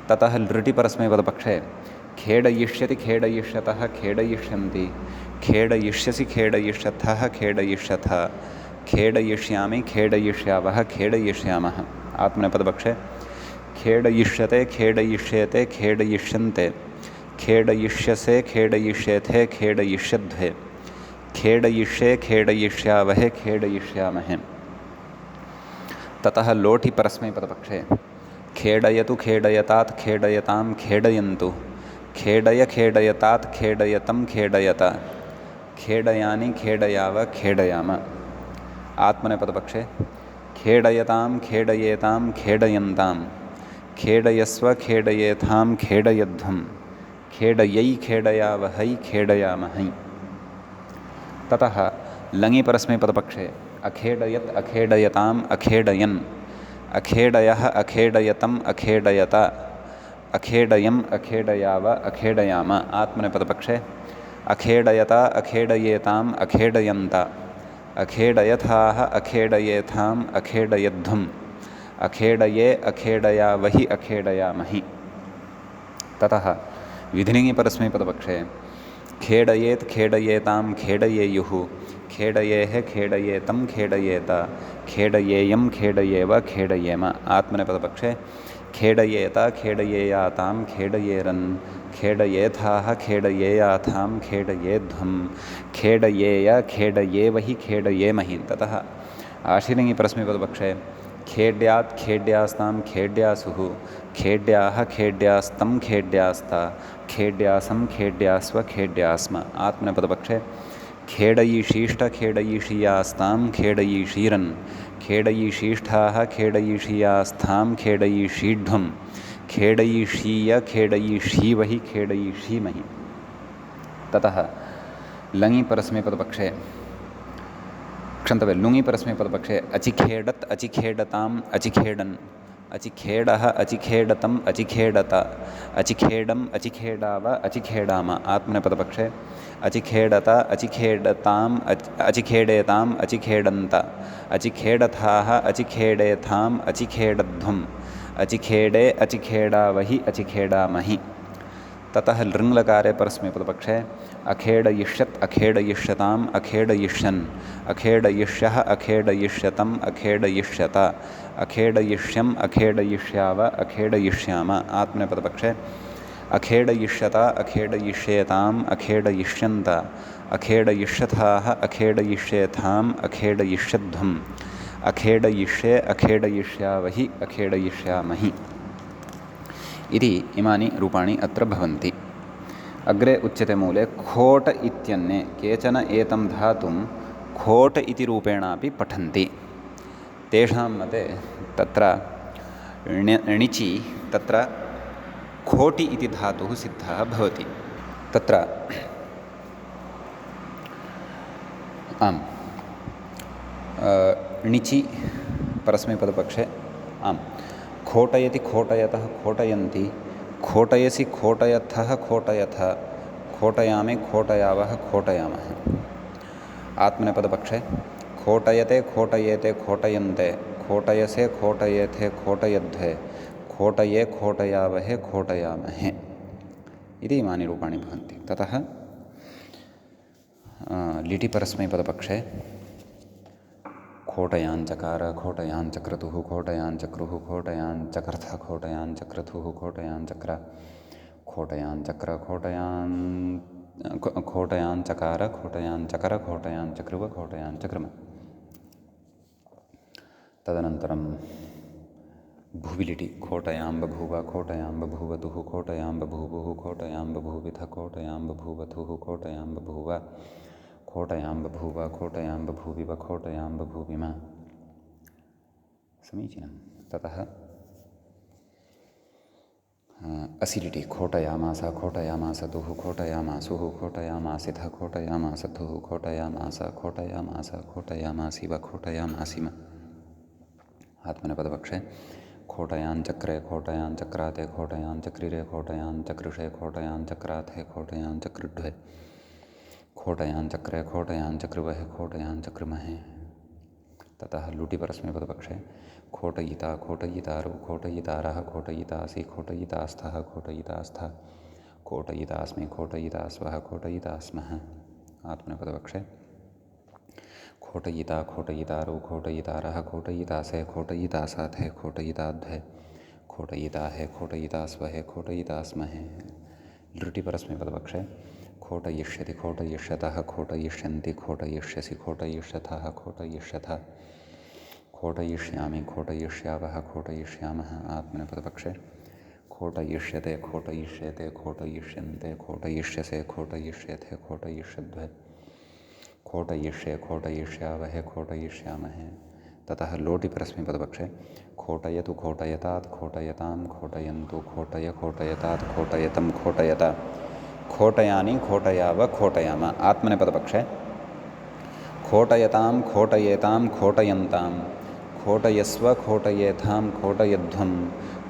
ततः लृटि परस्मैपदपक्षे खेडयिष्यति खेडयिष्यतः खेडयिष्यन्ति खेडयिष्यसि खेडयिष्यथः खेडयिष्यथ खेडयिष्यामि खेडयिष्यावः खेडयिष्यामः। आत्मनेपदपक्षे खेडयिष्यते खेडयिष्येते खेडयिष्यन्ते खेडयिष्यसे खेडयिष्येथे खेडयिष्यध्वे खेडयिष्ये खेडयिष्यावहे खेडयिष्यामहे। ततः लोटि परस्मैपदपक्षे खेडयतु खेडयतात् खेडयतां खेडयन्तु खेडय खेडयतात् खेडयतं खेडयत खेडयानि खेडयाव खेडयाम। आत्मनेपदपक्षे खेडयतां खेडयेतां खेडयन्तां खेडयस्व खेडयेथां खेडयध्वं खेडयै खेडयावहै खेडयामहै। ततः लङि परस्मैपदपक्षे अखेडयत् अखेडयताम् अखेडयन् अखेडयः अखेडयतम् अखेडयत अखेडयम् अखेडयाव अखेडयाम। आत्मनेपदपक्षे अखेडयत अखेडयेताम् अखेडयन्त अखेडयथाः अखेडयेथाम् अखेडयध्वम् अखेडये अखेडयावहि अखेडयामहि। ततः विधिलिङि परस्मैपदपक्षे खेडयेत् खेडयेतां खेडयेयुः खेडयेः खेडयेतं खेडयेत खेडयेयं खेडयेव खेडयेम। आत्मनेपदपक्षे खेडयेत खेडयेयातां खेडयेरन् खेडयेथाः खेडयेयाथां खेडयेध्वं खेडयेय खेडयेवहि खेडयेमहि। ततः आशीलिङ्गि परस्मैपदपक्षे खेड्यात् खेड्यास्तां खेड्यासुः खेड्याः खेड्यास्तं खेड्यास्ता खेड्यासं खेड्यास्व खेड्यास्म। आत्मनेपदपक्षे खेडयिषीष्ट खेडयिषीयास्तां खेडयिषीरन् खेडयिषीष्ठाः खेडयिषीयास्थां खेडयिषीढ्वं खेडयिषीय खेडयिषीवहि खेडयिषीमहि। ततः लङि परस्मैपदपक्षे क्षन्तव्य लुङि परस्मैपदपक्षे अचिखेडत् अचिखेडताम् अचिखेडन् अचिखेडः अचिखेडतम् अचिखेडत अचिखेडम् अचिखेडाव अचिखेडाम। आत्मनेपदपक्षे अचिखेडत अचिखेडताम् अचिखेडेताम् अचिखेडन्त अचिखेडथाः अचिखेडेथाम् अचिखेडध्वम् अचिखेडे अचिखेडावहि अचिखेडामहि। ततः लृङ्लकारे परस्मैपदपक्षे अखेडयिष्यत् अखेडयिष्यताम् अखेडयिष्यन् अखेडयिष्यः अखेडयिष्यतम् अखेडयिष्यत अखेडयिष्यम् अखेडयिष्याव अखेडयिष्याम। आत्मनेपदपक्षे अखेडयिष्यत अखेडयिष्येताम् अखेडयिष्यन्त अखेडयिष्यथाः अखेडयिष्येथाम् अखेडयिष्यध्वम् अखेडयिष्ये अखेडयिष्यावहि अखेडयिष्यामहि इति इमानि रूपाणि अत्र भवन्ति। अग्रे उच्यते मूले खोट इत्यन्ये केचन एतं धातुं खोट इति रूपेणापि पठन्ति। तेषां मते तत्र णिचि तत्र खोटि इति धातुः सिद्धः भवति। तत्र आम् णिचि परस्मैपदपक्षे आम् खोटयति खोटयतः खोटयन्ति खोटयसि खोटयथः खोटयथ खोटयामि खोटयावः खोटयामः। आत्मनेपदपक्षे खोटयते खोटयेते खोटयन्ते खोटयसे खोटयेथे खोटयध्वे खोटये खोटयावहे खोटयामहे इति इमानि रूपाणि भवन्ति। ततः लिटि परस्मैपदपक्षे खोटयाञ्चकार खोटयाञ्चक्रतुः खोटयाञ्चक्रुः खोटयाञ्चकर्थ खोटयाञ्चक्रतुः खोटयाञ्चक्र खोटयाञ्चक्र खोटयाञ्चकार खोटयाञ्चकर खोटयाञ्चकृव खोटयाञ्चकृम। तदनन्तरं भुविलिटि खोटयां बभूव खोटयां बभूवतुः खोटयां बभूवुः खोटयां बभूविथ खोटयां बभूवथुः खोटयां बभूव खोटयां बभूव खोटयां बभूविव खोटयां बभूविम। समीचीनं। ततः असिलिटि खोटयामास खोटयामासतुः खोटयामासुः खोटयामासिथ खोटयामासथुः खोटयामास खोटयामास खोटयामासिव खोटयामासिम। आत्मनेपदपक्षे खोटयाञ्चक्रे खोटयाञ्चक्राते खोटयाञ्चक्रिरे खोटयाञ्चकृषे खोटयाञ्चक्राथे खोटयाञ्चकृढ्वे खोटयाञ्चक्रे खोटयाञ्चकृवहे खोटयाञ्चकृमहे। ततः लुटि परस्मैपदपक्षे खोटयिता खोटयितारौ खोटयितारः खोटयितासि खोटयितास्थः खोटयितास्थ खोटयितास्मि खोटयितास्वः खोटयितास्मः। आत्मनेपदपक्षे खोटयिता खोटयितारौ खोटयितारः खोटयितासे खोटयितासाथे खोटयिताध्वे खोटयिताहे खोटयितास्वहे खोटयितास्महे। लृटि परस्मैपदपक्षे खोटयिष्यति खोटयिष्यतः खोटयिष्यन्ति खोटयिष्यसि खोटयिष्यथः खोटयिष्यथ खोटयिष्यामि खोटयिष्यावः खोटयिष्यामः। आत्मनेपदपक्षे खोटयिष्यते खोटयिष्येते खोटयिष्यन्ते खोटयिष्यसे खोटयिष्येथे खोटयिष्यध्वे खोटयिष्ये खोटयिष्यावहे खोटयिष्यामहे। ततः लोटि परस्मैपदपक्षे खोटयतु खोटयतात् खोटयतां खोटयन्तु खोटय खोटयतात् खोटयतं खोटयत खोटयानि खोटयाव खोटयाम। आत्मनेपदपक्षे खोटयतां खोटयेतां खोटयन्तां खोटयस्व खोटयेथां खोटयध्वं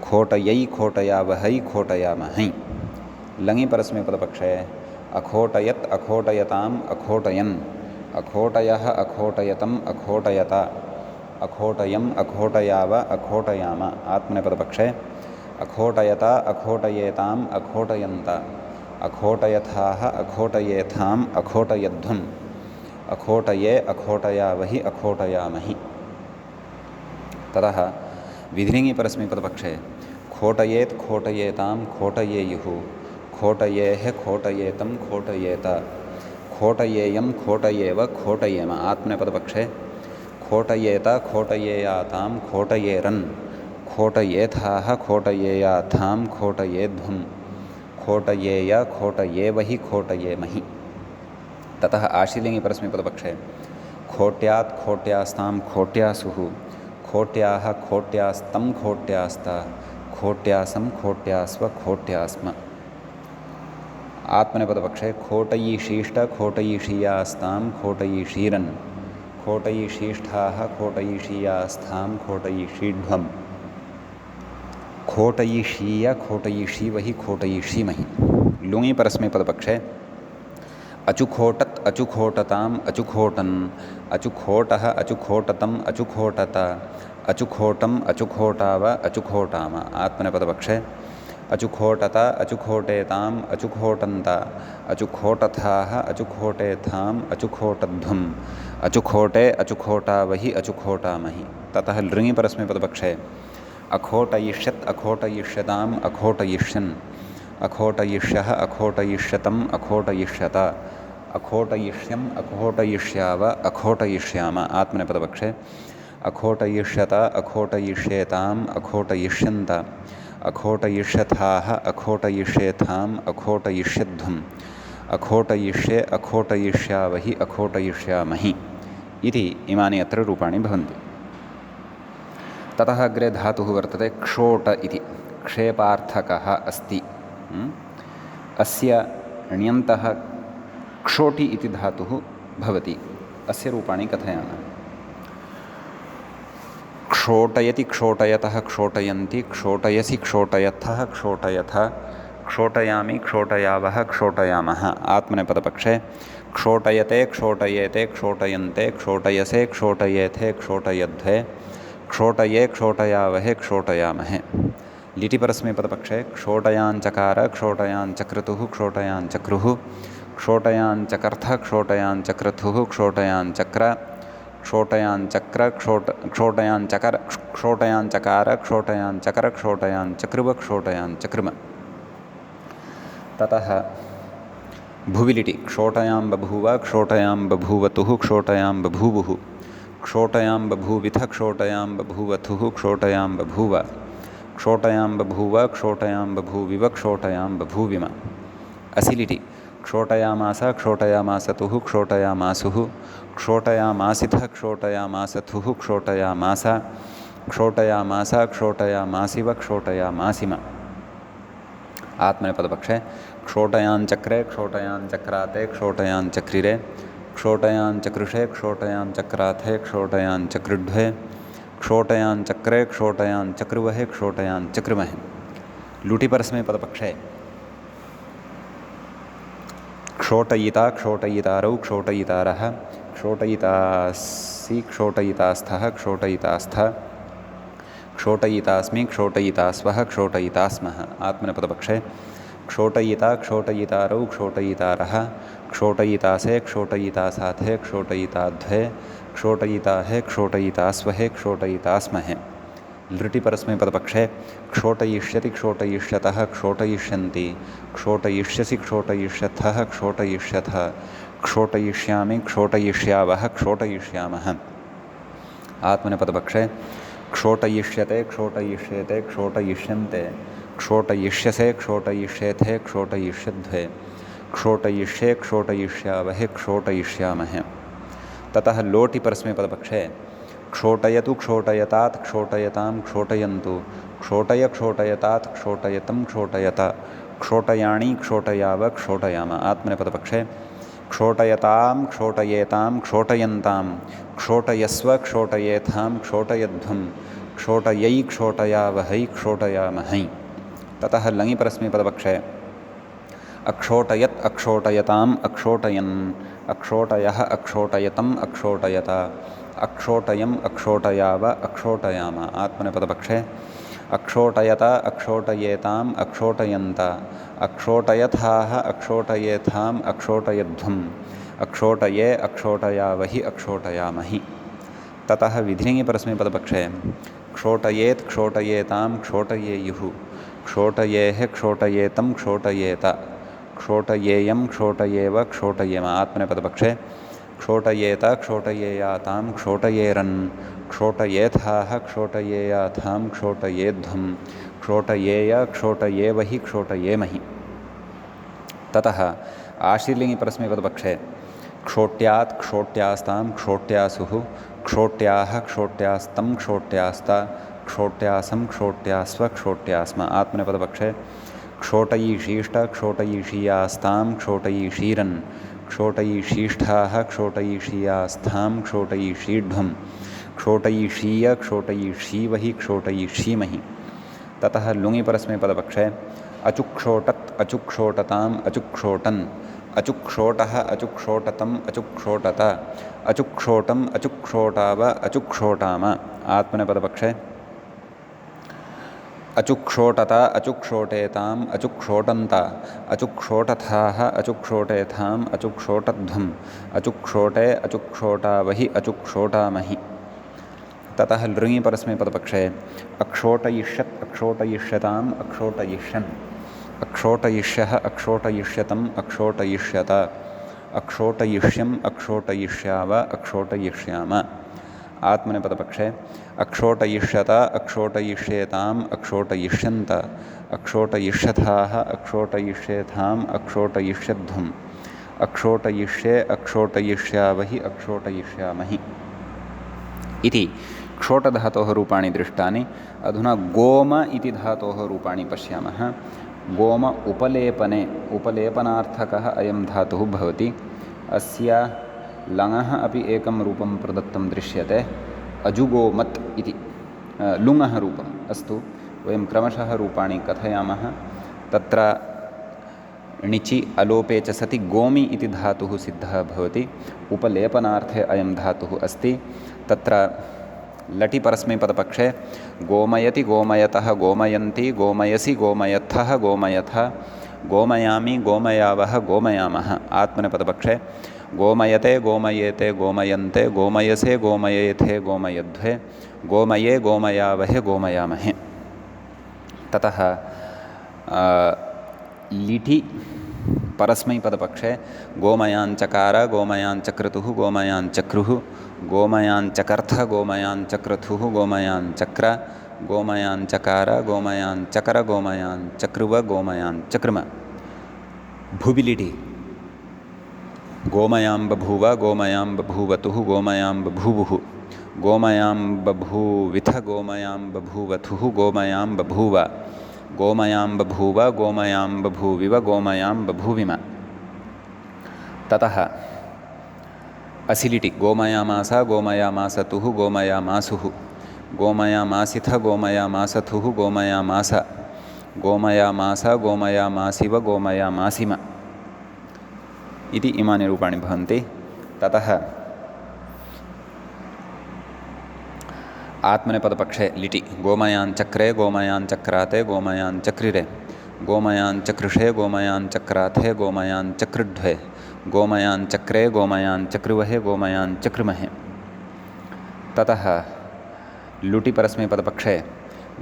खोटयै खोटयावहै खोटयामहै। लङि परस्मैपदपक्षे अखोटयत् अखोटयताम् अखोटयन् अखोटयः अखोटयतम् अखोटयत अखोटयम् अखोटयाव अखोटयाम। आत्मनेपदपक्षे अखोटयत अखोटयेताम् अखोटयन्त अखोटयथाः अखोटयेथाम् अखोटयध्वम् अखोटये अखोटयावहि अखोटयामहि। ततः विधिलिङि परस्मैपदपक्षे खोटयेत् खोटयेतां खोटयेयुः खोटयेः खोटयेतं खोटयेत खोटयेयं खोटयेव खोटयेम आत्मनेपदपक्षे खोटयेत खोटयेयातां खोटयेरन् खोटयेथाः खोटयेयाथां खोटयेध्वं खोटयेय खोटयेवहि खोटयेमहि। ततः आशीलिङ्गि परस्मैपदपक्षे खोट्यात् खोट्यास्तां खोट्यासुः खोट्याः खोट्यास्तं खोट्यास्ता खोट्यासं खोट्यास्व खोट्यास्म। आत्मनेपदपक्षे खोटयिशीष्ट खोटयिषीयास्तां खोटयिषीरन् खोटयिशीष्ठाः खोटयिषीयास्थां खोटयिषीढ्वं खोटयिषीय खोटयिषीवहि खोटयिषीमहि। लुङि परस्मैपदपक्षे अचुखोटत् अचुखोटताम् अचुखोटन् अचुखोटः अचुखोटतम् अचुखोटत अचुखोटम् अचुखोटाव अचुखोटाम। आत्मनेपदपक्षे अचुखोटत अचुखोटेताम् अचुखोटन्त अचुखोटथाः अचुखोटेथाम् अचुखोटध्वम् अचुखोटे अचुखोटावहि अचुखोटामहि। ततः लृङि परस्मैपदपक्षे अखोटयिष्यत् अखोटयिष्यताम् अखोटयिष्यन् अखोटयिष्यः अखोटयिष्यतम् अखोटयिष्यत अखोटयिष्यम् अखोटयिष्याव अखोटयिष्याम। आत्मनेपदपक्षे अखोटयिष्यत अखोटयिष्येताम् अखोटयिष्यन्त अखोटयिष्यथाः अखोटयिष्येथाम् अखोटयिष्यध्वम् अखोटयिष्ये अखोटयिष्यावहि अखोटयिष्यामहि इति इमानि अत्र रूपाणि भवन्ति। ततः अग्रे धातुः वर्तते क्षोट इति क्षेपार्थकः अस्ति। अस्य ण्यन्तः क्षोटि इति धातुः भवति। अस्य रूपाणि कथयामः। क्षोटयति क्षोटयतः क्षोटयन्ति क्षोटयसि क्षोटयथः क्षोटयथ क्षोटयामि क्षोटयावः क्षोटयामः। आत्मनेपदपक्षे क्षोटयते क्षोटयेते क्षोटयन्ते क्षोटयसे क्षोटयेथे क्षोटयध्वे क्षोटये क्षोटयावहे क्षोटयामहे। लिटि परस्मैपदपक्षे क्षोटयाञ्चकार क्षोटयाञ्चक्रतुः क्षोटयाञ्चक्रुः क्षोटयाञ्चकर्थ क्षोटयाञ्चक्रतुः क्षोटयाञ्चक्र क्षोटयाञ्चक्र क्षोटयाञ्चकर क्षोटयाञ्चकार क्षोटयाञ्चकर क्षोटयाञ्चकृव क्षोटयाञ्चकृम। ततः भुविलिटि क्षोटयां बभूव क्षोटयां बभूवतुः क्षोटयां बभूवुः क्षोटयां बभूविथ क्षोटयां बभूवथुः क्षोटयां बभूव क्षोटयां बभूव क्षोटयां बभूविव क्षोटयां बभूविम। असिलिटि क्षोटयामास क्षोटयामासतुः क्षोटयामासुः क्षोटयामासिथ क्षोटयामासथुः क्षोटयामास क्षोटयामास क्षोटयामासिव क्षोटयामासिम। आत्मनेपदपक्षे क्षोटयाञ्चक्रे क्षोटयाञ्चक्राते क्षोटयाञ्चक्रिरे क्षोटयाञ्चकृषे क्षोटयाञ्चक्राथे क्षोटयाञ्चकृढ्वे क्षोटयाञ्चक्रे क्षोटयाञ्चकृवहे क्षोटयाञ्चकृमहे। लुटि परस्मैपदपक्षे क्षोटयिता क्षोटयितारौ क्षोटयितारः क्षोटयितासि क्षोटयितास्थः क्षोटयितास्थ क्षोटयितास्मि क्षोटयितास्वः क्षोटयितास्मः। आत्मनेपदपक्षे क्षोटयिता क्षोटयितारौ क्षोटयितारः क्षोटयितासे क्षोटयितासाथे क्षोटयिताध्वे क्षोटयिताहे क्षोटयितास्वहे क्षोटयितास्महे। लृटि परस्मैपदपक्षे क्षोटयिष्यति क्षोटयिष्यतः क्षोटयिष्यन्ति क्षोटयिष्यसि क्षोटयिष्यथः क्षोटयिष्यथ क्षोटयिष्यामि क्षोटयिष्यावः क्षोटयिष्यामः। आत्मनेपदपक्षे क्षोटयिष्यते क्षोटयिष्येते क्षोटयिष्यन्ते क्षोटयिष्यसे क्षोटयिष्येथे क्षोटयिष्यध्वे क्षोटयिष्ये क्षोटयिष्यावहे क्षोटयिष्यामहे। ततः लोटि परस्मैपदपक्षे क्षोटयतु क्षोटयतात् क्षोटयतां क्षोटयन्तु क्षोटय क्षोटयतात् क्षोटयतं क्षोटयत क्षोटयाणि क्षोटयाव क्षोटयाम। आत्मनेपदपक्षे क्षोटयतां क्षोटयेतां क्षोटयन्तां क्षोटयस्व क्षोटयेथां क्षोटयध्वं क्षोटयै क्षोटयावहै क्षोटयामहै। ततः लङि परस्मैपदपक्षे अक्षोटयत् अक्षोटयताम् अक्षोटयन् अक्षोटयः अक्षोटयतम् अक्षोटयत अक्षोटयम् अक्षोटयाव अक्षोटयाम। आत्मनेपदपक्षे अक्षोटयत अक्षोटयेताम् अक्षोटयन्त अक्षोटयथाः अक्षोटयेथाम् अक्षोटयध्वम् अक्षोटये अक्षोटयावहि अक्षोटयामहि। ततः विधिलिङ्गि परस्मैपदपक्षे क्षोटयेत् क्षोटयेतां क्षोटयेयुः क्षोटयेः क्षोटयेतं क्षोटयेत क्षोटयेयं क्षोटयेव क्षोटयेम आत्मनेपदपक्षे क्षोटयेत क्षोटयेयातां क्षोटयेरन् क्षोटयेथाः क्षोटयेयाथां क्षोटयेध्वं क्षोटयेय क्षोटयेवहि क्षोटयेमहि। ततः आशीर्लिङ्गि परस्मैपदपक्षे क्षोट्यात् क्षोट्यास्तां क्षोट्यासुः क्षोट्याः क्षोट्यास्तं क्षोट्यास्ता क्षोट्यासं क्षोट्यास्व क्षोट्यास्म आत्मनेपदपक्षे क्षोटयीषीष्ट क्षोटयीषीयास्तां क्षोटयीषीरन् क्षोटयीषीष्ठाः क्षोटयीषीयास्थां क्षोटयीषीढ्वं क्षोटयीषीय क्षोटयीषीवहि क्षोटयीषीमहि। ततः लुङि परस्मैपदपक्षे अचुक्षोटत् अचुक्षोटताम् अचुक्षोटन् अचुक्षोटः अचुक्षोटतम् अचुक्षोटत अचुक्षोटम् अचुक्षोटाव अचुक्षोटाम आत्मनेपदपक्षे अचुक्षोटत अचुक्षोटेताम् अचुक्षोटन्त अचुक्षोटथाः अचुक्षोटेथाम् अचुक्षोटध्वम् अचुक्षोटे अचुक्षोटावहि अचुक्षोटामहि। ततः लृङि परस्मैपदपक्षे अक्षोटयिष्यत् अक्षोटयिष्यताम् अक्षोटयिष्यन् अक्षोटयिष्यः अक्षोटयिष्यतम् अक्षोटयिष्यत अक्षोटयिष्यम् अक्षोटयिष्याव अक्षोटयिष्याम आत्मनेपदपक्षे अक्षोटयिष्यत अक्षोटयिष्येताम् अक्षोटयिष्यन्त अक्षोटयिष्यथाः अक्षोटयिष्येथाम् अक्षोटयिष्यध्वम् अक्षोटयिष्ये अक्षोटयिष्यावहि अक्षोटयिष्यामहि इति क्षोटधातोः रूपाणि दृष्टानि। अधुना गोम इति धातोः रूपाणि पश्यामः। गोम उपलेपने उपलेपनार्थकः अयं धातुः भवति। अस्य लङः अपि एकं रूपं प्रदत्तं दृश्यते अजुगोमत् इति लुङः रूपम्। अस्तु, वयं क्रमशः रूपाणि कथयामः। तत्र णिचि अलोपे च सति गोमि इति धातुः सिद्धः भवति। उपलेपनार्थे अयं धातुः अस्ति। तत्र लटि परस्मैपदपक्षे गोमयति गोमयतः गोमयन्ति गोमयसि गोमयथः गोमयथ गोमयामि गोमयावः गोमयामः आत्मनेपदपक्षे गोमयते गोमयेते गोमयन्ते गोमयसे गोमयेथे गोमयध्वे गोमये गोमयावहे गोमयामहे। ततः लिटि परस्मैपदपक्षे गोमयाञ्चकार गोमयाञ्चक्रतुः गोमयाञ्चक्रुः गोमयाञ्चकर्थ गोमयाञ्चक्रथुः गोमयाञ्चक्र गोमयाञ्चकार गोमयाञ्चकर गोमयाञ्चक्रुव गोमयाञ्चक्रुम। भुवि गोमयां बभूव गोमयां बभूवतुः गोमयां बभूवुः गोमयां बभूविथ गोमयां बभूवथुः गोमयां बभूव गोमयां बभूव गोमयां बभूविव गोमयां बभूविम। ततः असिलिटि गोमयामास गोमयामासतुः गोमयामासुः गोमयामासिथ गोमयामासथुः गोमयामास गोमयामास गोमयामासिव गोमयामासिम इति इमानि रूपाणि भवन्ति। ततः आत्मनेपदपक्षे लिटि गोमयाञ्चक्रे गोमयाञ्चक्राते गोमयाञ्चक्रिरे गोमयाञ्चकृषे गोमयाञ्चक्राथे गोमयाञ्चकृध्वे गोमयाञ्चक्रे गोमयाञ्चक्रुवहे गोमयाञ्चक्रुमहे। ततः लुटि परस्मैपदपक्षे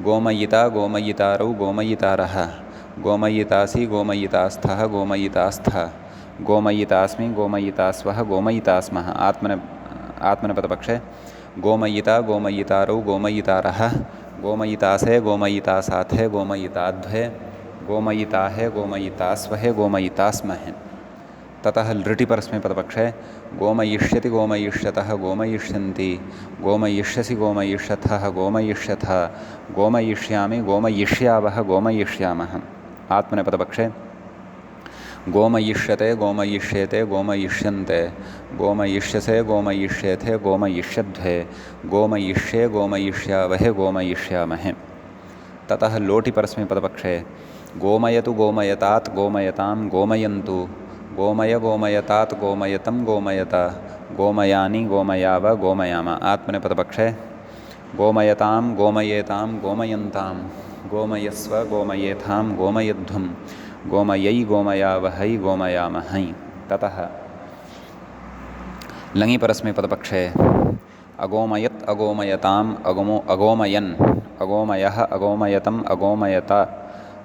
गोमयिता गोमयितारौ गोमयितारः गोमयितासि गोमयितास्थः गोमयितास्थ गोमयितास्मि गोमयितास्वः गोमयितास्मः आत्मनेपदपक्षे गोमयिता गोमयितारौ गोमयितारः गोमयितासे गोमयितासाथे गोमयिताध्वे गोमयिताहे गोमयितास्वहे गोमयितास्महे। ततः लृटि परस्मैपदपक्षे गोमयिष्यति गोमयिष्यतः गोमयिष्यन्ति गोमयिष्यसि गोमयिष्यथः गोमयिष्यथ गोमयिष्यामि गोमयिष्यावः गोमयिष्यामः आत्मनेपदपक्षे गोमयिष्यते गोमयिष्येते गोमयिष्यन्ते गोमयिष्यसे गोमयिष्येथे गोमयिष्यध्वे गोमयिष्ये गोमयिष्यावहे गोमयिष्यामहे। ततः लोटि परस्मैपदपक्षे गोमयतु गोमयतात् गोमयतां गोमयन्तु गोमय गोमयतात् गोमयतं गोमयत गोमयानि गोमयाव गोमयाम आत्मनेपदपक्षे गोमयतां गोमयेतां गोमयन्तां गोमयस्व गोमयेथां गोमयध्वं गोमयै गोमयावहै गोमयामहै। ततः लङि परस्मैपदपक्षे अगोमयत् अगोमयताम् अगोमयन् अगोमयः अगोमयतम् अगोमयत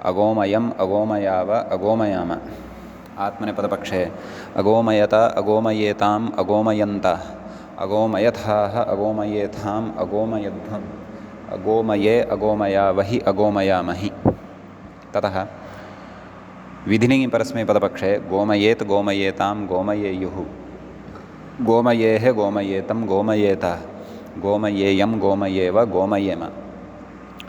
अगोमयम् अगोमयाव अगोमयाम। आत्मनेपदपक्षे अगोमयत अगोमयेताम् अगोमयन्त अगोमयथाः अगोमयेथाम् अगोमयध्वम् अगोमये अगोमयावहि अगोमयामहि। ततः विधिलिङ्गिपरस्मैपदपक्षे गोमयेत् गोमयेतां गोमयेयुः गोमयेः गोमयेतं गोमयेत गोमयेयं गोमयेव गोमयेम।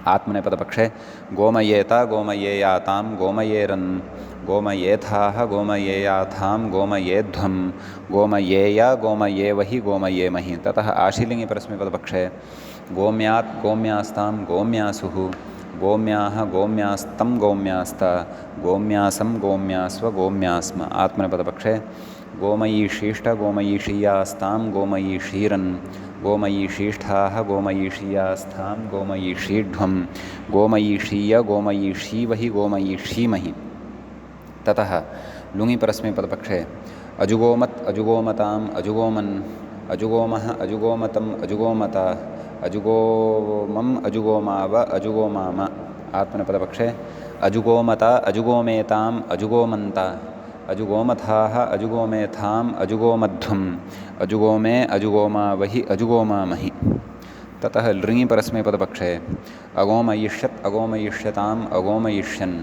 आत्मनेपदपक्षे गोमयेत गोमयेयातां गोमयेरन् गोमयेथाः गोमयेयाथां गोमयेध्वं गोमयेय गोमयेवहि गोमयेमहि। ततः आशीलिङ्गिपरस्मैपदपक्षे गोम्यात् गोम्यास्तां गोम्यासुः गोम्याः गोम्यास्तं गोम्यास्त गोम्यासं गोम्यास्व गोम्यास्म। आत्मनेपदपक्षे गोमयीषीष्ठ गोमयीषीयास्तां गोमयीषीरन् गोमयीषीष्ठाः गोमयीषीयास्थां गोमयीषीढ्वं गोमयीषीय गोमयीषीवहि गोमयीषीमहि। ततः लुङिपरस्मैपदपक्षे अजुगोमत् अजुगोमताम् अजुगोमन् अजुगोमः अजुगोमतम् अजुगोमत अजुगोमम् अजुगोमाव अजुगोमाम। आत्मनेपदपक्षे अजुगोमत अजुगोमेताम् अजुगोमन्त अजुगोमथाः अजुगोमेथाम् अजुगोमध्वम् अजुगोमे अजुगोमावहि अजुगोमामहि। ततः लृङिपरस्मैपदपक्षे अगोमयिष्यत् अगोमयिष्यताम् अगोमयिष्यन्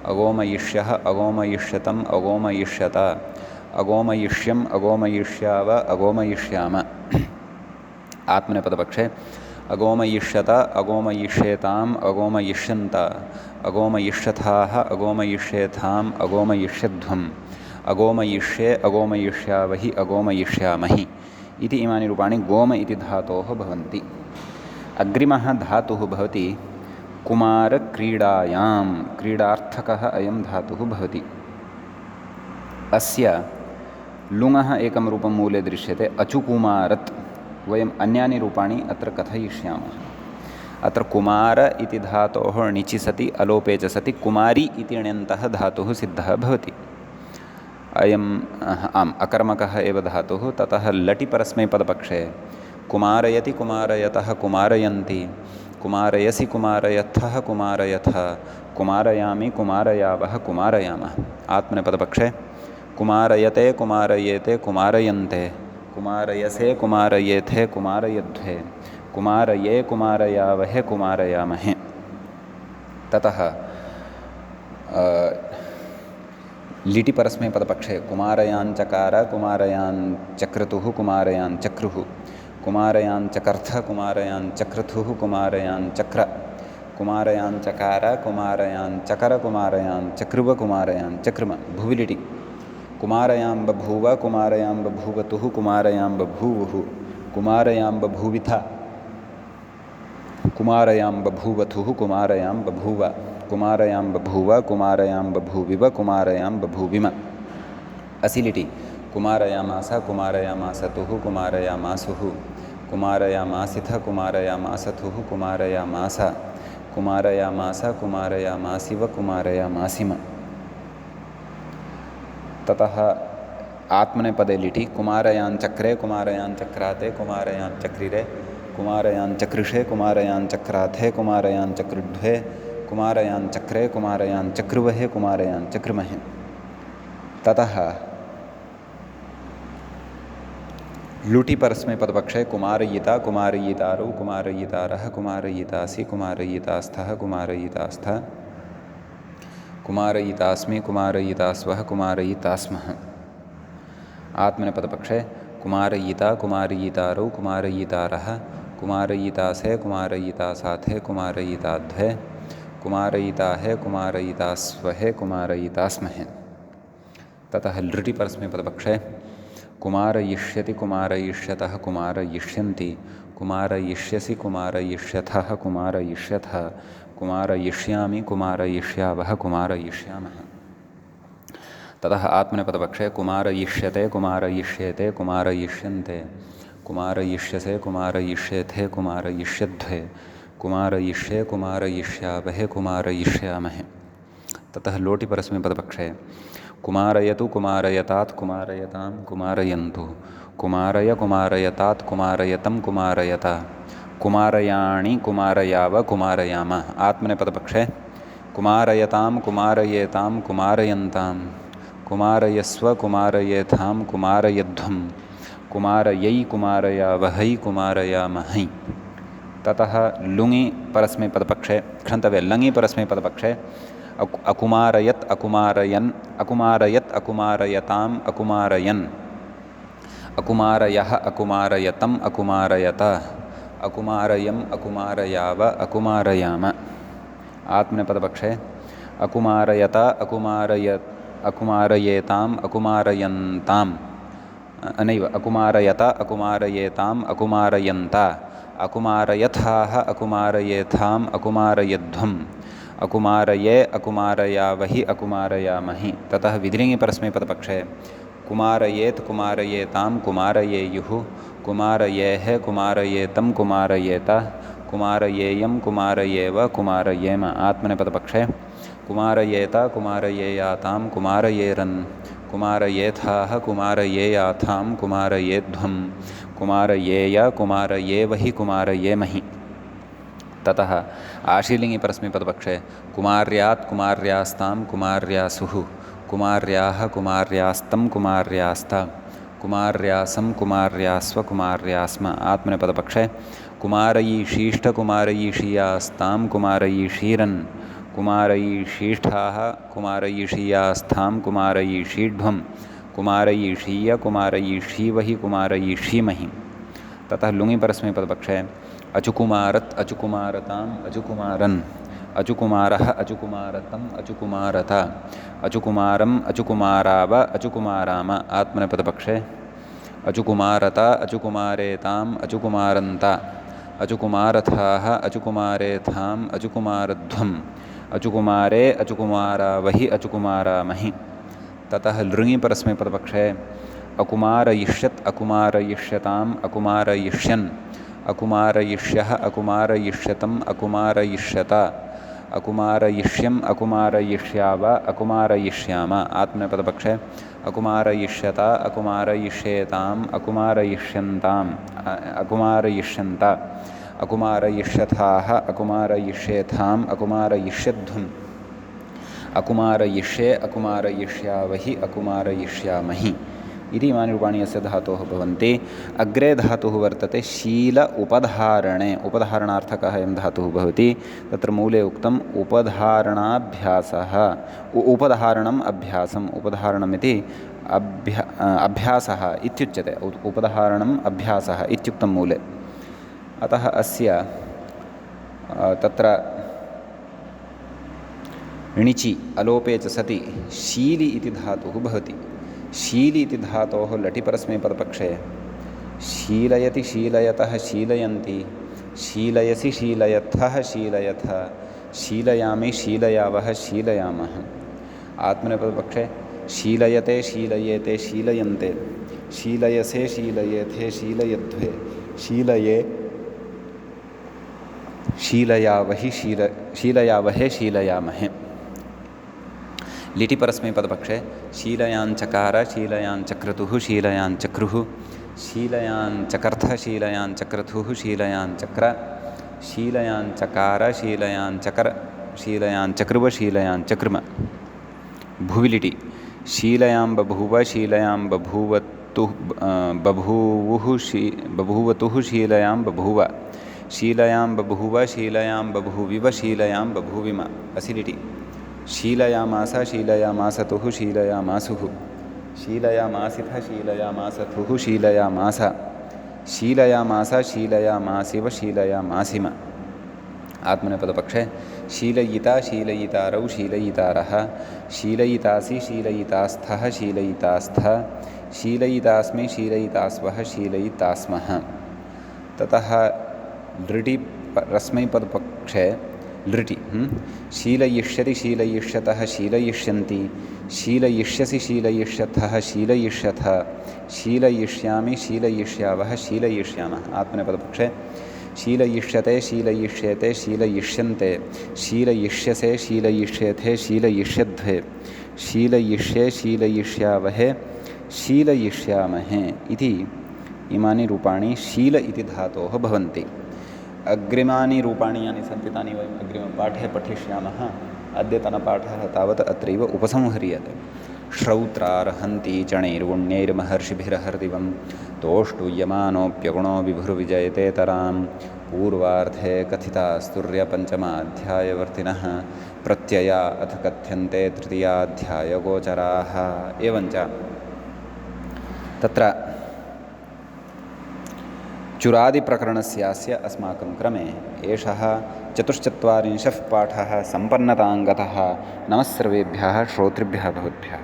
अगोमयिष्यः अगोमयिष्यतम् अगोमयिष्यत अगोमयिष्यम् अगोमयिष्याव अगोमयिष्याम। आत्मनेपदपक्षे अगोमयिष्यत अगोमयिष्येताम् अगोमयिष्यन्त अगोमयिष्यथाः अगोमयिष्येथाम् अगोमयिष्यध्वम् अगोमयिष्ये अगोमयिष्यावहि अगोमयिष्यामहि इति इमानि रूपाणि गोम इति धातोः भवन्ति। अग्रिमः धातुः भवति कुमारक्रीडायां। क्रीडार्थकः अयं धातुः भवति। अस्य लुङः एकं रूपं मूले दृश्यते अचुकुमारत्। वयम् अन्यानि रूपाणि अत्र कथयिष्यामः। अत्र कुमार इति धातोः णिचि सति अलोपे च सति कुमारी इति ण्यन्तः धातुः सिद्धः भवति। अयम् अकर्मकः एव धातुः। ततः लटि परस्मैपदपक्षे कुमारयति कुमारयतः कुमारयन्ति कुमारयसि कुमारयथः कुमारयथ कुमारयामि कुमारयावः कुमारयामः। आत्मनेपदपक्षे कुमारयते कुमारयेते कुमारयन्ते कुमारयसे कुमारयेथे कुमारयध्वे कुमारये कुमारयावहे कुमारयामहे। ततः लिटि परस्मैपदपक्षे कुमारयाञ्चकार कुमारयाञ्चक्रतुः कुमारयाञ्चक्रुः कुमारयाञ्चकर्थ कुमारयाञ्चक्रतुः कुमारयाञ्चक्र कुमारयाञ्चकार कुमारयाञ्चकर कुमारयाञ्चक्रुव कुमारयाञ्चक्रुम। भुविलिटि कुमारयां बभूव कुमारयां बभूवतुः कुमारयां बभूवुः कुमारयां बभूविथ कुमारयां बभूवथुः कुमारयां बभूव कुमारयां बभूव कुमारयां बभूविव कुमारयां बभूविम। असिलिटि कुमारयामास कुमारयामासतुः कुमारयामासुः कुमारयामासिथ कुमारयामासथुः कुमारयामास कुमारयामास कुमारयामासिव कुमारयामासिम। ततः आत्मनेपदे लिटि कुमारयाञ्चक्रे कुमारयाञ्चक्राते कुमारयाञ्चक्रिरे कुमारयाञ्चकृषे कुमारयाञ्चक्राथे कुमारयाञ्चकृध्वे कुमारयाञ्चक्रे कुमारयाञ्चक्रुवहे कुमारयाञ्चक्रुमहे। ततः लुटि परस्मैपदपक्षे कुमारयिता कुमारयितारौ कुमारयितारः कुमारयितासि कुमारयितास्थः कुमारयितास्थ कुमारयितास्मि कुमारयितास्वः कुमारयितास्मः। आत्मनेपदपक्षे कुमारयिता कुमारयितारौ कुमारयितारः कुमारयितासे कुमारयितासाथे कुमारयिताध्वे कुमारयिताहे कुमारयितास्वहे कुमारयितास्महे। ततः लृटि परस्मैपदपक्षे कुमारयिष्यति कुमारयिष्यतः कुमारयिष्यन्ति कुमारयिष्यसि कुमारयिष्यथः कुमारयिष्यथ कुमारयिष्यामि कुमारयिष्यावः कुमारयिष्यामः। ततः आत्मनेपदपक्षे कुमारयिष्यते कुमारयिष्येते कुमारयिष्यन्ते कुमारयिष्यसे कुमारयिष्येथे कुमारयिष्यध्वे कुमारयिष्ये कुमारयिष्यावहे कुमारयिष्यामहे। ततः लोटि परस्मैपदपक्षे कुमारयतु कुमारयतात् कुमारयतां कुमारयन्तु कुमारय कुमारयतात् कुमारयतं कुमारयत कुमारयाणि कुमारयाव कुमारयाम। आत्मनेपदपक्षे कुमारयतां कुमारयेतां कुमारयन्तां कुमारयस्व कुमारयेथां कुमारयध्वं कुमारयै कुमारयावहै कुमारयामहै। ततः लुङि परस्मैपदपक्षे क्षन्तव्ये लङि परस्मैपदपक्षे अकुमारयत् अकुमारयन् अकुमारयत् अकुमारयताम् अकुमारयन् अकुमारयः अकुमारयतम् अकुमारयत अकुमारयम् अकुमारयाव अकुमारयाम। आत्मनेपदपक्षे अकुमारयत अकुमारयेताम् अकुमारयन्ताम् नैव अकुमारयत अकुमारयेताम् अकुमारयन्त अकुमारयथाः अकुमारयेथाम् अकुमारयध्वम् अकुमारये अकुमारयावहि अकुमारयामहि। ततः विधिलिङि परस्मैपदपक्षे कुमारयेत् कुमारयेतां कुमारयेयुः कुमारयेः कुमारयेतं कुमारयेत कुमारयेयं कुमारयेव कुमारयेम। आत्मनेपदपक्षे कुमारयेत कुमारयेयातां कुमारयेरन् कुमारयेथाः कुमारयेयाथां कुमारयेध्वं कुमारयेय कुमारयेवहि कुमारयेमहि। ततः आशीलिङि परस्मैपदपक्षे कुमार्यात् कुमार्यास्तां कुमार्यासुः कुमार्याः कुमार्यास्तं कुमार्यास्त कुमार्यासं कुमार्यास्व कुमार्यास्म। आत्मनेपदपक्षे कुमारयीषीष्ठ कुमारयीषीयास्तां कुमारयीषीरन् कुमारयीषीष्ठाः कुमारयीषीयास्थां कुमारयीषीढ्वं कुमारयीषीय कुमारयीषीवहि कुमारयीषीमहि। ततः लुङि परस्मैपदपक्षे अचुकुमारत् अचुकुमारताम् अचुकुमारन् अचुकुमारः अचुकुमारतम् अचुकुमारत अचुकुमारम् अचुकुमाराव अचुकुमाराम। आत्मनेपदपक्षे अचुकुमारत अचुकुमारेताम् अचुकुमारन्त अचुकुमारथाः अचुकुमारेथाम् अचुकुमारध्वम् अचुकुमारे अचुकुमारावहि अचुकुमारामहि। ततः लृङि परस्मैपदपक्षे अकुमारयिष्यत् अकुमारयिष्यताम् अकुमारयिष्यन् अकुमारयिष्यः अकुमारयिष्यतम् अकुमारयिष्यत अकुमारयिष्यम् अकुमारयिष्याव अकुमारयिष्याम। आत्मनेपदपक्षे अकुमारयिष्यत अकुमारयिष्येताम् अकुमारयिष्यन्ताम् अकुमारयिष्यन्त अकुमारयिष्यथाः अकुमारयिष्येथाम् अकुमारयिष्यध्वम् अकुमारयिष्ये अकुमारयिष्यावहि अकुमारयिष्यामहि इति इमानि रूपाणि अस्य धातोः भवन्ति। अग्रे धातुः वर्तते शील उपधारणे। उपधारणार्थकः अयं धातुः भवति। तत्र मूले उक्तम् उपधारणाभ्यासः उपधारणम् अभ्यासम् उपधारणमिति अभ्यासः इत्युच्यते। उपधारणम् अभ्यासः इत्युक्तं मूले। अतः अस्य तत्र णिचि अलोपे च सति शीलि इति धातुः भवति। शीलि इति धातोः लटि परस्मैपदपक्षे शीलयति शीलयतः शीलयन्ति शीलयसि शीलयथः शीलयथ शीलयामि शीलयावः शीलयामः। आत्मनेपदपक्षे शीलयते शीलयेते शीलयन्ते शीलयसे शीलयेथे शीलयध्वे शीलये शीलयावहि शीलयावहे शीलयामहे। लिटि परस्मैपदपक्षे शीलयाञ्चकार शीलयाञ्चक्रतुः शीलयाञ्चक्रुः शीलयाञ्चकर्थ शीलयाञ्चक्रतुः शीलयाञ्चक्र शीलयाञ्चकार शीलयाञ्चकर शीलयाञ्चकृव शीलयाञ्चकृम। भुवि लिटि शीलयां बभूव शीलयां बभूवतुः बभूवतुः शीलयां बभूव शीलयां बभूव शीलयां बभूविव शीलयां बभूविम। असि लिटि शीलयामास शीलयामासतुः शीलयामासुः शीलयामासिथ शीलयामासथुः शीलयामास शीलयामास शीलयामासिव शीलयामासिम। आत्मनेपदपक्षे शीलयिता शीलयितारौ शीलयितारः शीलयितासि शीलयितास्थः शीलयितास्थ शीलयितास्मि शीलयितास्वः शीलयितास्मः। ततः लृटि रस्मैपदपक्षे लृटि शीलयिष्यति शीलयिष्यतः शीलयिष्यन्ति शीलयिष्यसि शीलयिष्यथः शीलयिष्यथ शीलयिष्यामि शीलयिष्यावः शीलयिष्यामः। आत्मनेपदपक्षे शीलयिष्यते शीलयिष्येते शीलयिष्यन्ते शीलयिष्यसे शीलयिष्येथे शीलयिष्यध्वे शीलयिष्ये शीलयिष्यावहे शीलयिष्यामहे इति इमानि रूपाणि शील इति धातोः भवन्ति। अग्रिमानि रूपाणि यानि सन्ति तानि वयम् अग्रिमपाठे पठिष्यामः। अद्यतनपाठः तावत् अत्रैव उपसंह्रियते। श्रौत्रार्हन्ति चणैर्गुण्यैर्महर्षिभिरहर्दिवं तोष्टुयमानोऽप्यगुणो विभुर्विजयतेतरां पूर्वार्धे कथितास्तुर्यपञ्चमाध्यायवर्तिनः प्रत्यया अथ कथ्यन्ते तृतीयाध्यायगोचराः। एवञ्च तत्र चुरादिप्रकरणस्यास्य अस्माकं क्रमे एषः 44 पाठः सम्पन्नताङ्गतः। नमः सर्वेभ्यः श्रोतृभ्यः भवद्भ्यः।